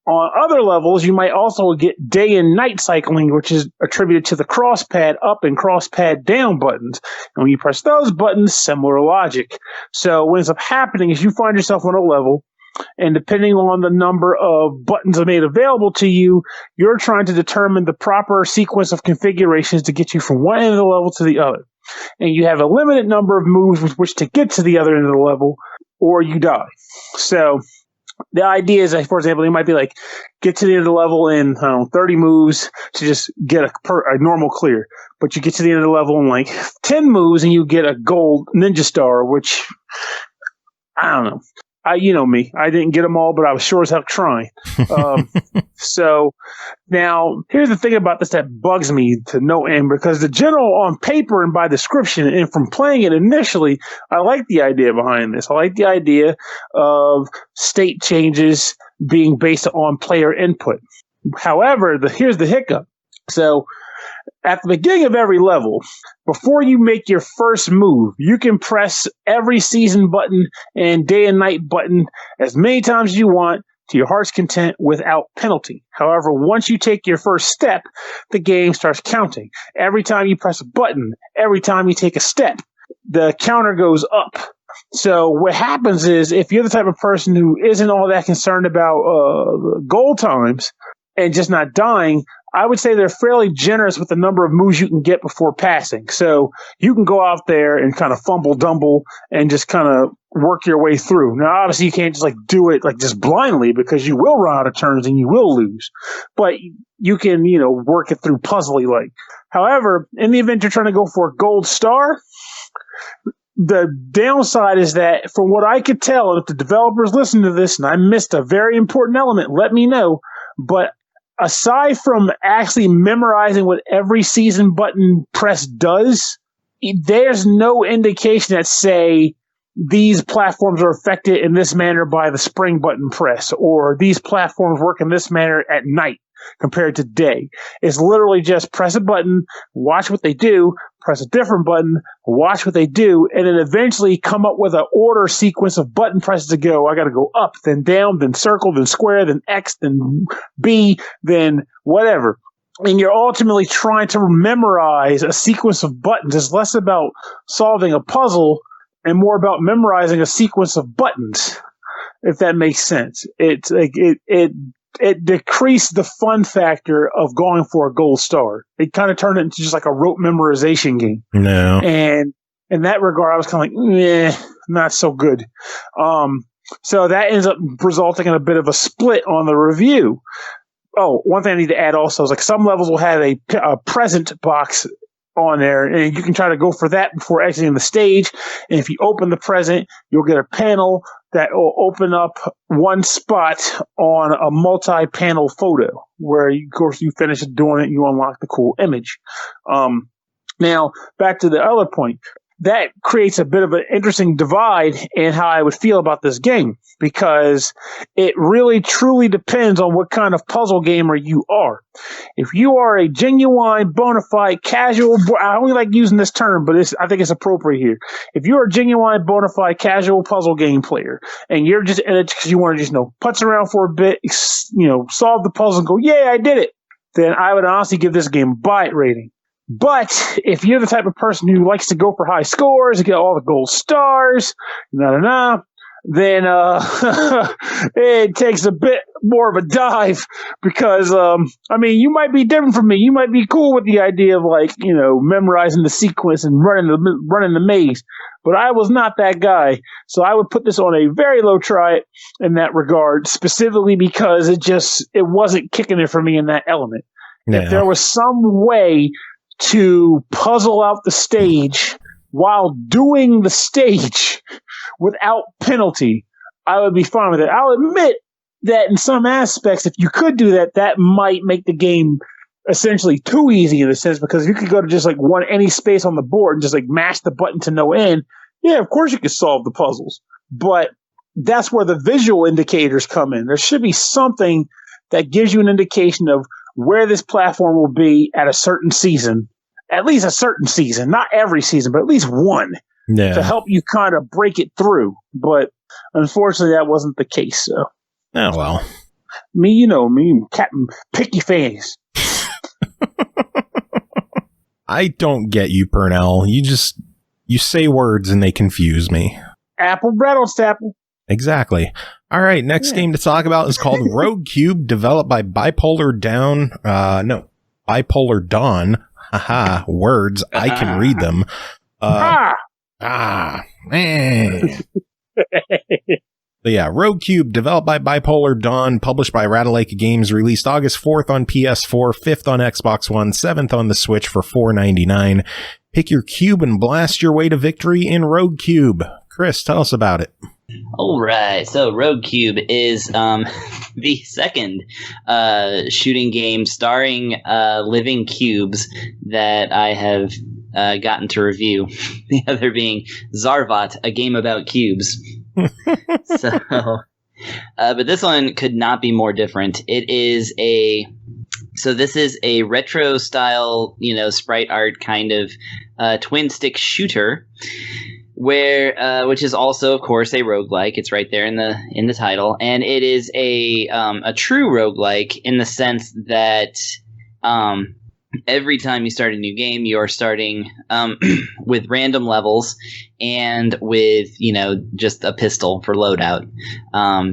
On other levels, you might also get day and night cycling, which is attributed to the cross pad up and cross pad down buttons. And when you press those buttons, similar logic. So what ends up happening is you find yourself on a level, and depending on the number of buttons made available to you, you're trying to determine the proper sequence of configurations to get you from one end of the level to the other. And you have a limited number of moves with which to get to the other end of the level, or you die. So the idea is, for example, you might be like, get to the end of the level in 30 moves to just get a normal clear. But you get to the end of the level in like 10 moves and you get a gold ninja star, which, I don't know. You know me. I didn't get them all, but I was sure as hell trying. So now, here's the thing about this that bugs me to no end, because the general on paper and by description and from playing it initially, I like the idea behind this. I like the idea of state changes being based on player input. However, here's the hiccup. So at the beginning of every level, before you make your first move, you can press every season button and day and night button as many times as you want to your heart's content without penalty. However, once you take your first step, the game starts counting. Every time you press a button, every time you take a step, the counter goes up. So what happens is, if you're the type of person who isn't all that concerned about goal times and just not dying, I would say they're fairly generous with the number of moves you can get before passing. So you can go out there and kind of fumble dumble and just kind of work your way through. Now, obviously, you can't just like do it like just blindly, because you will run out of turns and you will lose. But you can, work it through puzzly like. However, in the event you're trying to go for a gold star, the downside is that, from what I could tell, and if the developers listen to this and I missed a very important element, let me know. But aside from actually memorizing what every season button press does, there's no indication that, say, these platforms are affected in this manner by the spring button press, or these platforms work in this manner at night compared to day. It's literally just press a button, watch what they do, press a different button, watch what they do, and then eventually come up with an order sequence of button presses to go. I got to go up, then down, then circle, then square, then X, then B, then whatever. And you're ultimately trying to memorize a sequence of buttons. It's less about solving a puzzle and more about memorizing a sequence of buttons, if that makes sense. It's like it decreased the fun factor of going for a gold star. It kind of turned it into just like a rote memorization game. No. And in that regard, I was kind of like, not so good. So that ends up resulting in a bit of a split on the review. Oh, one thing I need to add also is, like, some levels will have a present box on there, and you can try to go for that before exiting the stage. And if you open the present, you'll get a panel that will open up one spot on a multi-panel photo where, of course, you finish doing it, you unlock the cool image. Now, back to the other point. that creates a bit of an interesting divide in how I would feel about this game, because it really truly depends on what kind of puzzle gamer you are. If you are a genuine, bona fide, casual, I only like using this term, but I think it's appropriate here. If you're a genuine, bona fide, casual puzzle game player, and you're just in it because you want to just, putz around for a bit, solve the puzzle and go, yay, I did it, then I would honestly give this game a buy it rating. But if you're the type of person who likes to go for high scores and get all the gold stars, then it takes a bit more of a dive, because, you might be different from me. You might be cool with the idea of memorizing the sequence and running the maze. But I was not that guy. So I would put this on a very low try in that regard, specifically because it wasn't kicking it for me in that element. Yeah. If there was some way to puzzle out the stage while doing the stage without penalty, I would be fine with it. I'll admit that in some aspects, if you could do that, that might make the game essentially too easy in a sense, because if you could go to just any space on the board and just mash the button to no end, yeah, of course you could solve the puzzles. But that's where the visual indicators come in. There should be something that gives you an indication of where this platform will be at a certain season, at least a certain season, not every season, but at least one, to help you kind of break it through. But unfortunately, that wasn't the case. So, oh well, me, Captain Picky Fans. I don't get you, Pernell. You say words and they confuse me. Apple, Reynolds, apple. Exactly. All right, next game to talk about is called Rogue Cube, developed by Bipolar Dawn. Haha, words. I can read them. Man. But yeah, Rogue Cube, developed by Bipolar Dawn, published by Rattlelake Games, released August 4th on PS4, 5th on Xbox One, 7th on the Switch for $4.99. Pick your cube and blast your way to victory in Rogue Cube. Chris, tell us about it. All right, so Rogue Cube is the second shooting game starring living cubes that I have gotten to review. The other being Zarvat, a game about cubes. But this one could not be more different. This is a retro style, sprite art kind of twin stick shooter, where which is also, of course, a roguelike. It's right there in the title, and it is a true roguelike in the sense that every time you start a new game, you are starting with random levels and with just a pistol for loadout.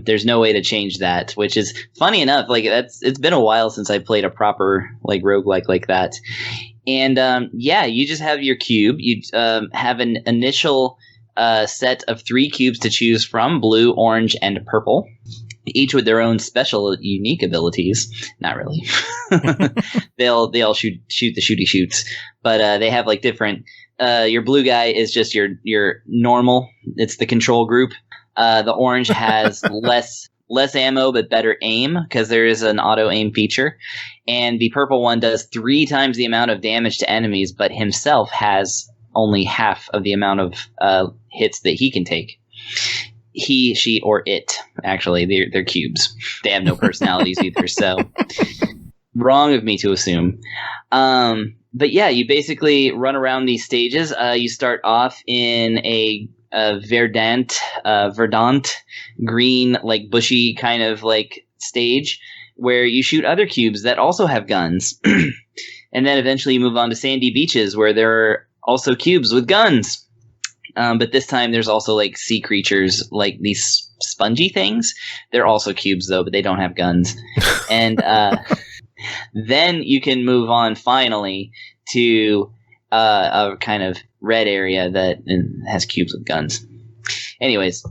There's no way to change that, which is funny enough. It's been a while since I played a proper roguelike like that. And you just have your cube. You have an initial set of 3 cubes to choose from: blue, orange, and purple, each with their own special, unique abilities. Not really. They all shoot the shooty shoots, but they have different. Your blue guy is just your normal. It's the control group. The orange has less ammo but better aim, because there is an auto aim feature, and the purple one does 3 times the amount of damage to enemies, but himself has only half of the amount of hits that he can take. He, she, or it. Actually, they're cubes. They have no personalities either, so wrong of me to assume. But yeah, you basically run around these stages. You start off in a verdant green, bushy kind of stage where you shoot other cubes that also have guns. And then eventually you move on to sandy beaches where there are also cubes with guns. But this time there's also sea creatures, these spongy things. They're also cubes though, but they don't have guns. And then you can move on finally to a kind of red area that has cubes with guns. Anyways,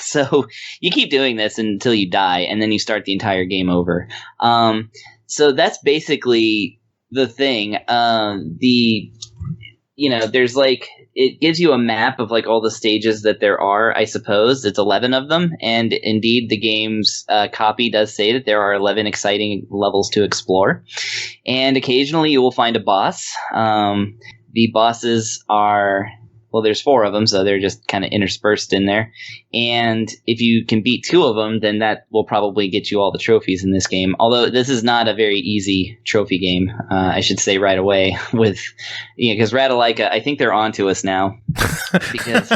so you keep doing this until you die, and then you start the entire game over. So that's basically the thing. There's it gives you a map of all the stages that there are, I suppose. It's 11 of them, and indeed the game's copy does say that there are 11 exciting levels to explore. And occasionally you will find a boss. The bosses are Well, there's 4 of them, so they're just kind of interspersed in there. And if you can beat 2 of them, then that will probably get you all the trophies in this game. Although this is not a very easy trophy game, I should say right away. With because Ratalaika, I think they're on to us now because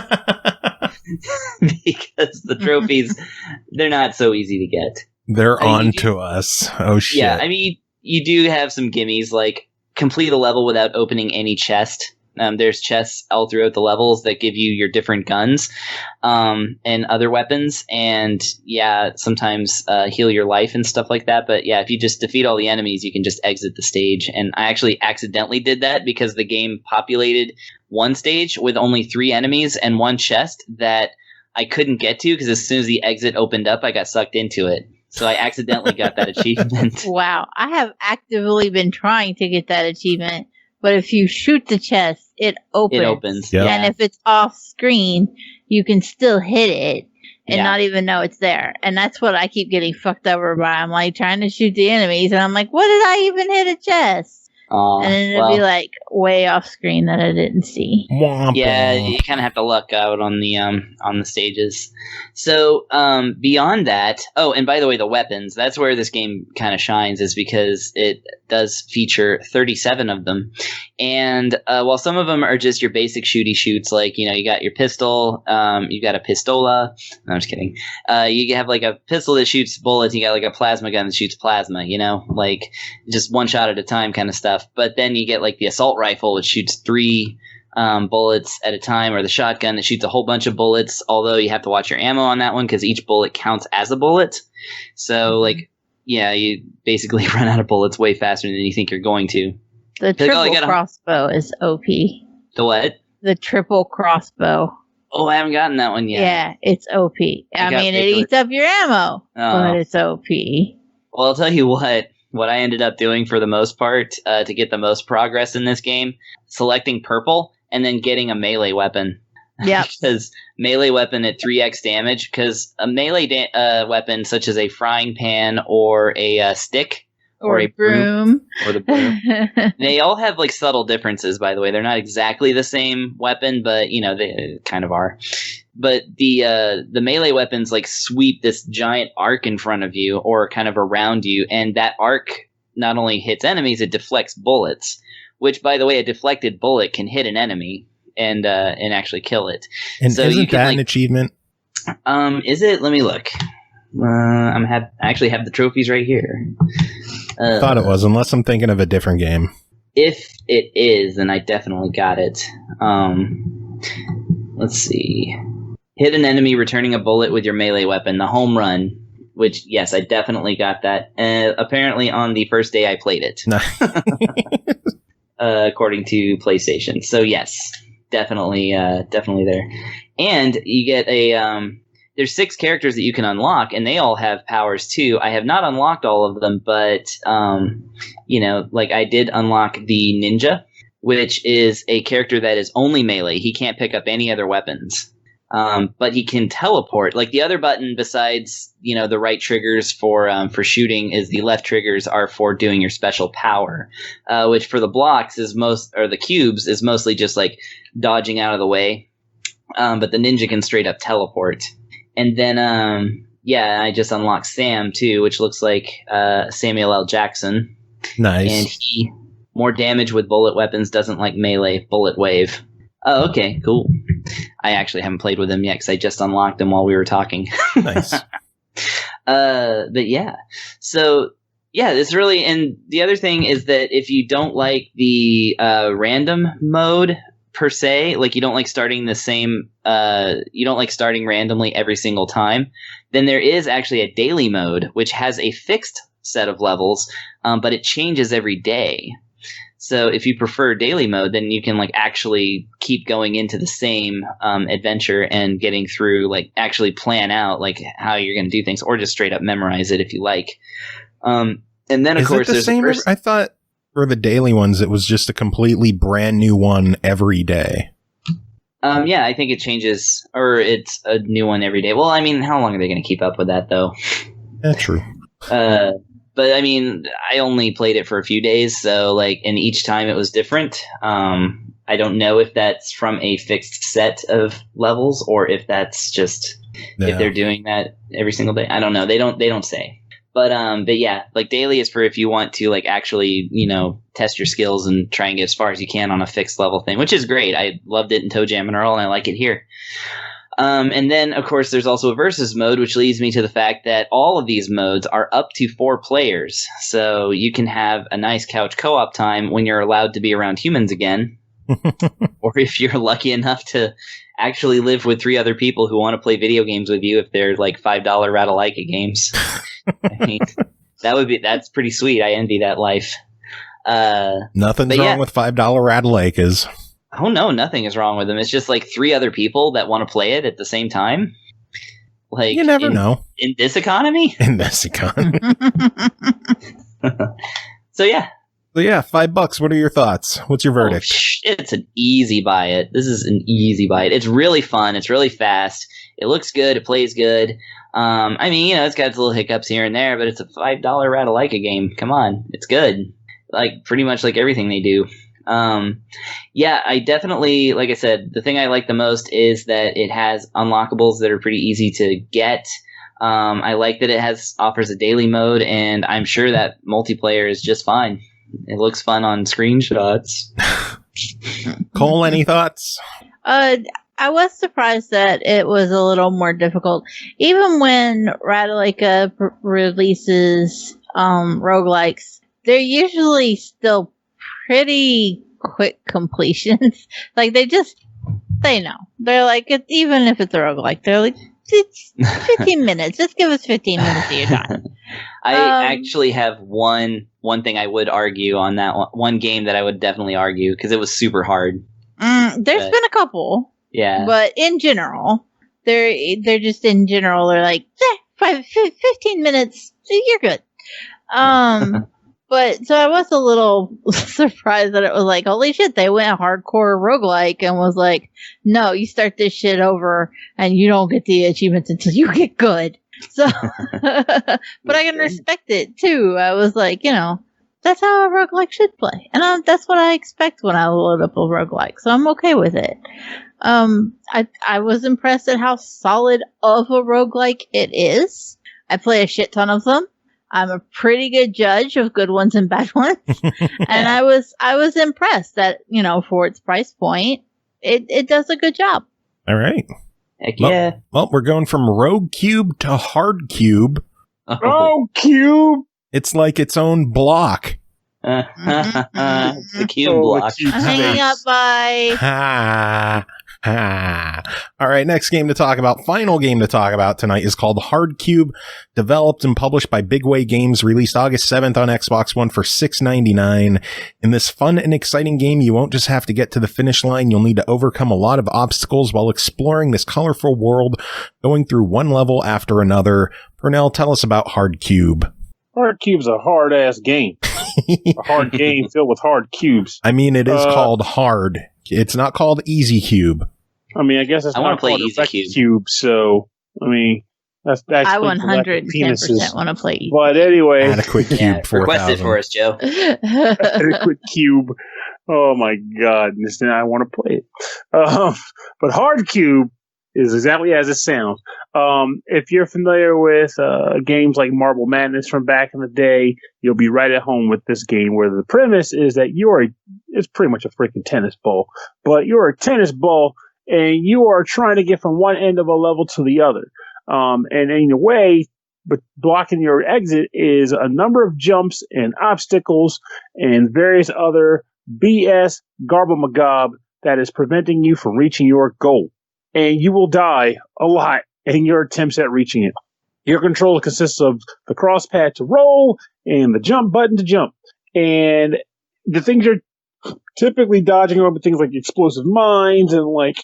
because the trophies, they're not so easy to get. They're on to us. Oh shit! Yeah, I mean, you do have some gimmies like complete a level without opening any chest. There's chests all throughout the levels that give you your different guns and other weapons, and sometimes heal your life and stuff like that. But if you just defeat all the enemies, you can just exit the stage. And I actually accidentally did that because the game populated one stage with only 3 enemies and 1 chest that I couldn't get to because as soon as the exit opened up, I got sucked into it. So I accidentally got that achievement. Wow, I have actively been trying to get that achievement. But if you shoot the chest, it opens. It opens. Yep. And if it's off screen, you can still hit it and not even know it's there. And that's what I keep getting fucked over by. I'm like trying to shoot the enemies and I'm like, what did I even hit a chest? And then it'd be like way off screen that I didn't see. Yeah, you kind of have to luck out on the stages. So beyond that, and by the way, the weapons, that's where this game kind of shines, is because it does feature 37 of them. And while some of them are just your basic shooty shoots, like, you got your pistol, you got a pistola. No, I'm just kidding. You have like a pistol that shoots bullets. You got like a plasma gun that shoots plasma, like just one shot at a time kind of stuff. But then you get like the assault rifle, which shoots 3 bullets at a time, or the shotgun that shoots a whole bunch of bullets, although you have to watch your ammo on that one because each bullet counts as a bullet. So you basically run out of bullets way faster than you think you're going to. The triple crossbow is OP. The what? The triple crossbow. Oh, I haven't gotten that one yet. Yeah, it's OP. I mean, it eats up your ammo, but it's OP. Well, I'll tell you what I ended up doing for the most part to get the most progress in this game, selecting purple and then getting a melee weapon. Yeah. Because melee weapon at 3x damage, because a melee weapon such as a frying pan or a stick or a broom or the broom, they all have like subtle differences, by the way. They're not exactly the same weapon, but they kind of are. But the melee weapons like sweep this giant arc in front of you or kind of around you, and that arc not only hits enemies, it deflects bullets. Which, by the way, a deflected bullet can hit an enemy and actually kill it. And so isn't that an achievement? Is it? Let me look. I actually have the trophies right here. I thought it was, unless I'm thinking of a different game. If it is, then I definitely got it. Let's see. Hit an enemy returning a bullet with your melee weapon, the home run, which, yes, I definitely got that. Apparently on the first day I played it. According to PlayStation. So, yes, definitely there. And you get there's 6 characters that you can unlock, and they all have powers too. I have not unlocked all of them, but I did unlock the ninja, which is a character that is only melee. He can't pick up any other weapons, but he can teleport. Like the other button, besides the right triggers for shooting, is the left triggers are for doing your special power, which for the blocks the cubes is mostly just like dodging out of the way, but the ninja can straight up teleport. And then, I just unlocked Sam, too, which looks like Samuel L. Jackson. Nice. And he, more damage with bullet weapons, doesn't like melee bullet wave. Oh, okay, cool. I actually haven't played with him yet because I just unlocked him while we were talking. Nice. But yeah. So, yeah, it's really... And the other thing is that if you don't like the random mode... per se, like you don't like starting randomly every single time, then there is actually a daily mode which has a fixed set of levels, but it changes every day. So if you prefer daily mode, then you can like actually keep going into the same adventure and getting through, like actually plan out like how you're going to do things, or just straight up memorize it if you like. And then of course there's the same. I thought for the daily ones, it was just a completely brand new one every day. Yeah, I think it changes, or it's a new one every day. Well, I mean, how long are they going to keep up with that, though? Yeah, true. But I mean, I only played it for a few days, so like, and each time it was different. I don't know if that's from a fixed set of levels or if that's just if they're doing that every single day. I don't know. They don't say. But yeah, like daily is for if you want to like actually, test your skills and try and get as far as you can on a fixed level thing, which is great. I loved it in Toe Jam and Earl, and I like it here. And then, of course, there's also a versus mode, which leads me to the fact that all of these modes are up to 4 players. So you can have a nice couch co-op time when you're allowed to be around humans again. Or if you're lucky enough to actually live with 3 other people who want to play video games with you if they're like $5 Ratalaika games. I mean, that's pretty sweet. I envy that life. Nothing's wrong with $5 Ratalaikas. Oh no, nothing is wrong with them. It's just like 3 other people that want to play it at the same time. Like you never know. In this economy? In this economy. So yeah. So yeah, $5. What are your thoughts? What's your verdict? It's an easy buy it. This is an easy buy it. It's really fun. It's really fast. It looks good. It plays good. I mean, it's got its little hiccups here and there, but it's a $5 Ratalaika game. Come on. It's good. Like pretty much like everything they do. Yeah, I definitely, like I said, the thing I like the most is that it has unlockables that are pretty easy to get. I like that it offers a daily mode, and I'm sure that multiplayer is just fine. It looks fun on screenshots. Cole, any thoughts? I was surprised that it was a little more difficult. Even when Ratalaika releases roguelikes, they're usually still pretty quick completions. Like they know. They're like, even if it's a roguelike, they're like, it's 15 minutes. Just give us 15 minutes of your time. I actually have one thing I would argue on that one game that I would definitely argue because it was super hard. There's been a couple. Yeah. But in general, they're just in general, they're like, 15 minutes, you're good. But so I was a little surprised that it was like, holy shit, they went hardcore roguelike and was like, no, you start this shit over and you don't get the achievements until you get good. So, but I can respect it too. I was like, that's how a roguelike should play. And that's what I expect when I load up a roguelike. So I'm okay with it. I was impressed at how solid of a roguelike it is. I play a shit ton of them. I'm a pretty good judge of good ones and bad ones. And I was impressed that, for its price point, it does a good job. All right. Heck yeah. Well, we're going from Rogue Cube to Hard Cube. Oh, Cube! It's like its own block. It's the Cube block. Hanging up by... Ha. All right, next game to talk about, final game to talk about tonight is called Hard Cube, developed and published by Big Way Games, released August 7th on Xbox One for $6.99. In this fun and exciting game, you won't just have to get to the finish line, you'll need to overcome a lot of obstacles while exploring this colorful world, going through one level after another. Pernell, tell us about Hard Cube. Hard Cube's a hard-ass game. A hard game filled with hard cubes. I mean, it is called hard. It's not called Easy Cube. I mean, I guess it's not called Easy Cube, so, I mean, that's I 110% want to play Easy. But anyway. Adequate Cube 4000. Request it for us, Joe. Adequate Cube. Oh my God. I want to play it. But Hard Cube is exactly as it sounds. If you're familiar with games like Marble Madness from back in the day, you'll be right at home with this game, where the premise is that it's pretty much a freaking tennis ball, but you're a tennis ball and you are trying to get from one end of a level to the other. And in a way, but blocking your exit is a number of jumps and obstacles and various other BS garble-magob that is preventing you from reaching your goal. And you will die a lot in your attempts at reaching it. Your controller consists of the cross pad to roll and the jump button to jump. And the things you're typically dodging are things like explosive mines and like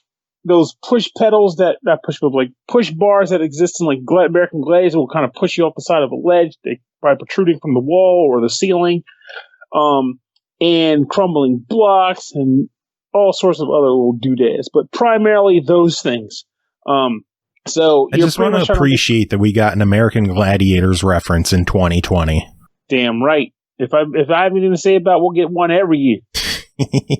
those push pedals push bars that exist in like American Glaze will kind of push you off the side of a ledge by protruding from the wall or the ceiling, and crumbling blocks and all sorts of other little doodads, but primarily those things. So I just want to appreciate that we got an American Gladiators reference in 2020. Damn right. If I have anything to say about, we'll get one every year.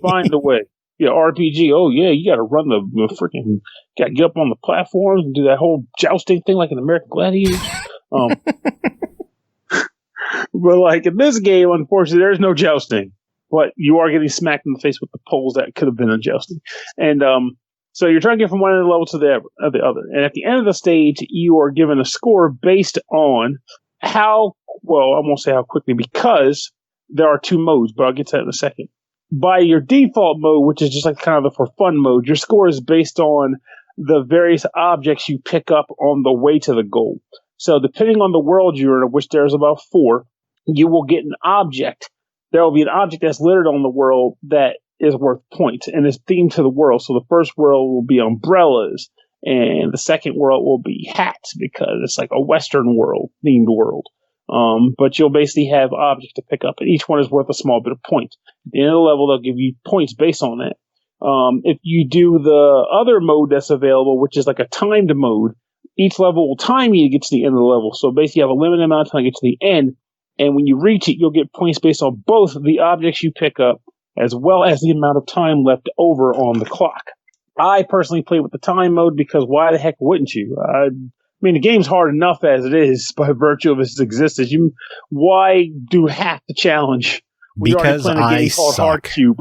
Find a way. RPG. Oh yeah, you got to run the freaking, got to get up on the platforms and do that whole jousting thing like in American Gladiators. But like in this game, unfortunately, there's no jousting. But you are getting smacked in the face with the poles that could have been a jousting. And so you're trying to get from one end of the level to the other. And at the end of the stage, you are given a score based on I won't say how quickly, because there are two modes, but I'll get to that in a second. By your default mode, which is just like kind of the for fun mode, your score is based on the various objects you pick up on the way to the goal. So depending on the world you're in, of which there's about 4, you will get an object. There will be an object that's littered on the world that is worth points and is themed to the world. So the first world will be umbrellas, and the second world will be hats because it's like a Western world, themed world. But you'll basically have objects to pick up, and each one is worth a small bit of points. At the end of the level, they'll give you points based on that. If you do the other mode that's available, which is like a timed mode, each level will time you to get to the end of the level. So basically, you have a limited amount of time to get to the end, and when you reach it, you'll get points based on both the objects you pick up as well as the amount of time left over on the clock. I personally play with the time mode because why the heck wouldn't you? I mean, the game's hard enough as it is by virtue of its existence. Why do half the challenge? Because I suck. Hardcube.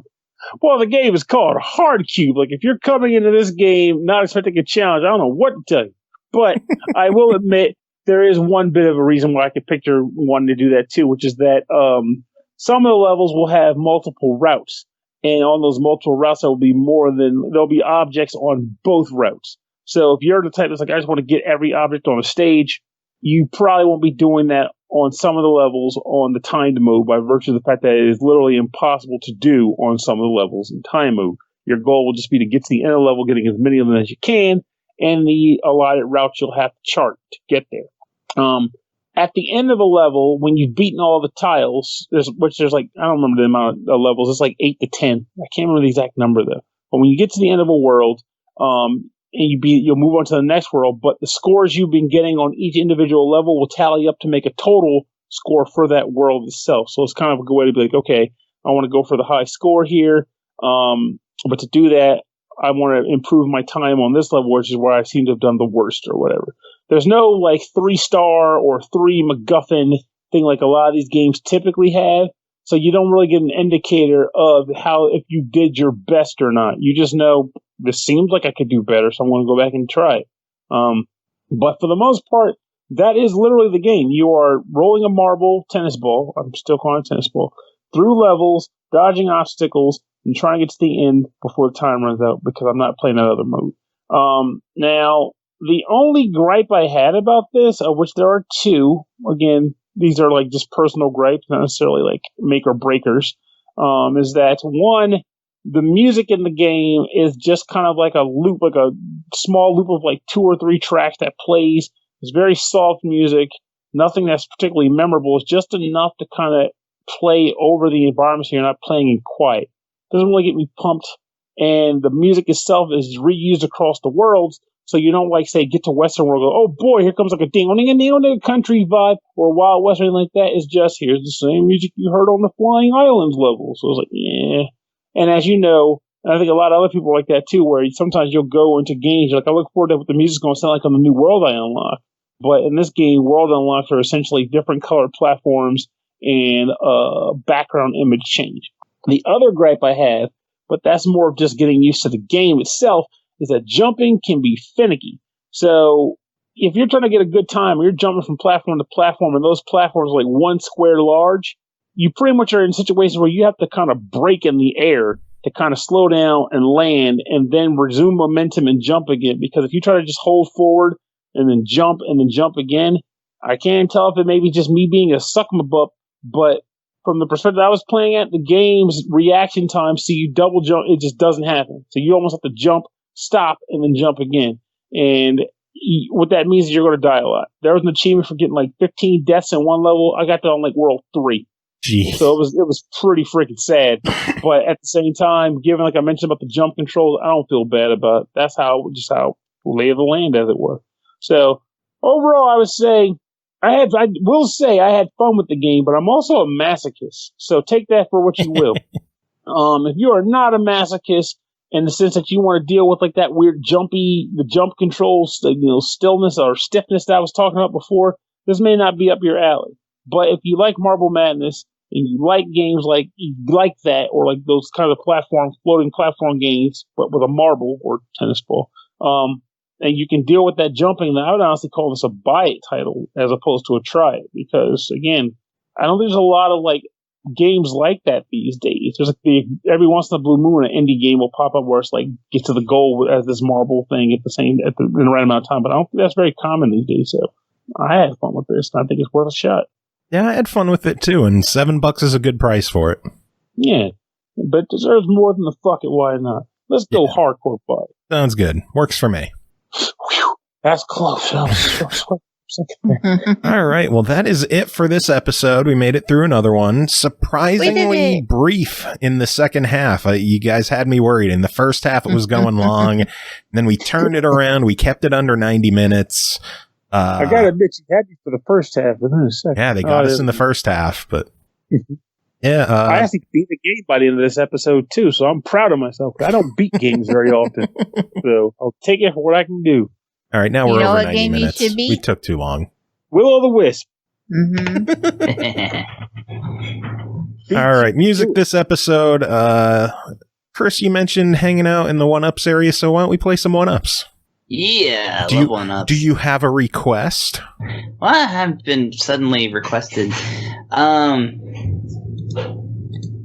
Well, the game is called Hardcube. Like, if you're coming into this game not expecting a challenge, I don't know what to tell you. But I will admit there is one bit of a reason why I could picture wanting to do that too, which is that some of the levels will have multiple routes. And on those multiple routes, there'll be objects on both routes. So if you're the type that's like, I just want to get every object on a stage, you probably won't be doing that on some of the levels on the timed mode by virtue of the fact that it is literally impossible to do on some of the levels in time mode. Your goal will just be to get to the end of the level, getting as many of them as you can, and the allotted routes you'll have to chart to get there. At the end of the level, when you've beaten all the tiles, there's like, I don't remember the amount of levels, it's like 8 to 10. I can't remember the exact number though. But when you get to the end of a world, and you'll move on to the next world, but the scores you've been getting on each individual level will tally up to make a total score for that world itself. So it's kind of a good way to be like, okay, I want to go for the high score here, but to do that, I want to improve my time on this level, which is where I seem to have done the worst or whatever. There's no like 3-star or 3 MacGuffin thing like a lot of these games typically have. So you don't really get an indicator of how, if you did your best or not. You just know, this seems like I could do better, so I'm going to go back and try it. But for the most part, that is literally the game. You are rolling a marble tennis ball, I'm still calling it tennis ball, through levels, dodging obstacles, and trying to get to the end before the time runs out, because I'm not playing that other mode. Now, the only gripe I had about this, of which there are 2, again, these are like just personal gripes, not necessarily like make or breakers, is that one, the music in the game is just kind of like a loop, like a small loop of like 2 or 3 tracks that plays. It's very soft music, nothing that's particularly memorable. It's just enough to kind of play over the environment so you're not playing in quiet. Doesn't really get me pumped, and the music itself is reused across the worlds, so you don't like, say, get to Western world, go, oh boy, here comes like a ding-a-ding-a-ding country vibe, or Wild West or anything like that. It's just, here's the same music you heard on the Flying Islands level. So it's like, yeah. And as you know, and I think a lot of other people are like that too, where sometimes you'll go into games, you're like, I look forward to what the music's going to sound like on the new world I unlock. But in this game, world unlocks are essentially different colored platforms and background image change. The other gripe I have, but that's more of just getting used to the game itself, is that jumping can be finicky. So if you're trying to get a good time, you're jumping from platform to platform, and those platforms are like 1 square large, you pretty much are in situations where you have to kind of break in the air to kind of slow down and land and then resume momentum and jump again. Because if you try to just hold forward and then jump again, I can't tell if it may be just me being a suck-my-butt, but from the perspective I was playing at, the game's reaction time, so you double jump, it just doesn't happen. So you almost have to jump, stop, and then jump again. And what that means is you're going to die a lot. There was an achievement for getting like 15 deaths in one level. I got that on like world 3. Jeez. So it was pretty freaking sad. But at the same time, given like I mentioned about the jump controls, I don't feel bad about it. That's how lay of the land, as it were. So overall, I would say I will say I had fun with the game, but I'm also a masochist. So take that for what you will. If you are not a masochist, in the sense that you want to deal with like that weird the jump controls, the stillness or stiffness that I was talking about before, this may not be up your alley. But if you like Marble Madness and you like games like that, or like those kind of floating platform games, but with a marble or tennis ball, and you can deal with that jumping, then I would honestly call this a buy it title as opposed to a try it, because again, I don't think there's a lot of like games like that these days. There's like every once in a blue moon, an indie game will pop up where it's like get to the goal as this marble thing in the right amount of time. But I don't think that's very common these days. So I had fun with this, and I think it's worth a shot. Yeah, I had fun with it too, and $7 is a good price for it. Yeah, but it deserves more than the fuck it. Why not? Let's go hardcore buy it. Sounds good. Works for me. Whew, that's close. All right. Well, that is it for this episode. We made it through another one. Surprisingly brief in the second half. You guys had me worried. In the first half, it was going long. And then we turned it around. We kept it under 90 minutes. I gotta admit, you had me for the first half, but then the second. Yeah, they got us in the first half, but yeah. I actually beat the game by the end of this episode too, so I'm proud of myself. I don't beat games very often, so I'll take it for what I can do. All right, now we're over 90 minutes. We took too long. Will-O-the-Wisp. All right, music this episode. Chris, you mentioned hanging out in the 1-Ups area, so why don't we play some 1-Ups? Yeah, I love 1-Ups. Do you have a request? Well, I have been suddenly requested. God,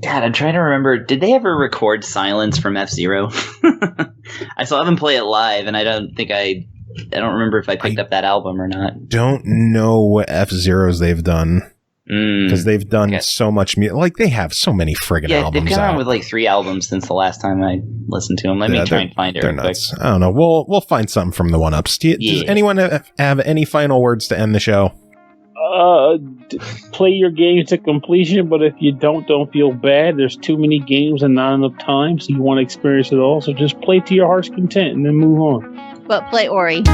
I'm trying to remember. Did they ever record Silence from F-Zero? I still haven't played it live, and I don't remember if I picked up that album or not. Don't know what F-Zeros they've done. Because they've done so much music. Like, they have so many friggin' albums. They've come out with like 3 albums since the last time I listened to them. Let me try and find it real quick. I don't know. We'll find something from the 1-Ups. Does anyone have any final words to end the show? Play your game to completion, but if you don't feel bad. There's too many games and not enough time, so you want to experience it all. So just play to your heart's content and then move on. But play Ori.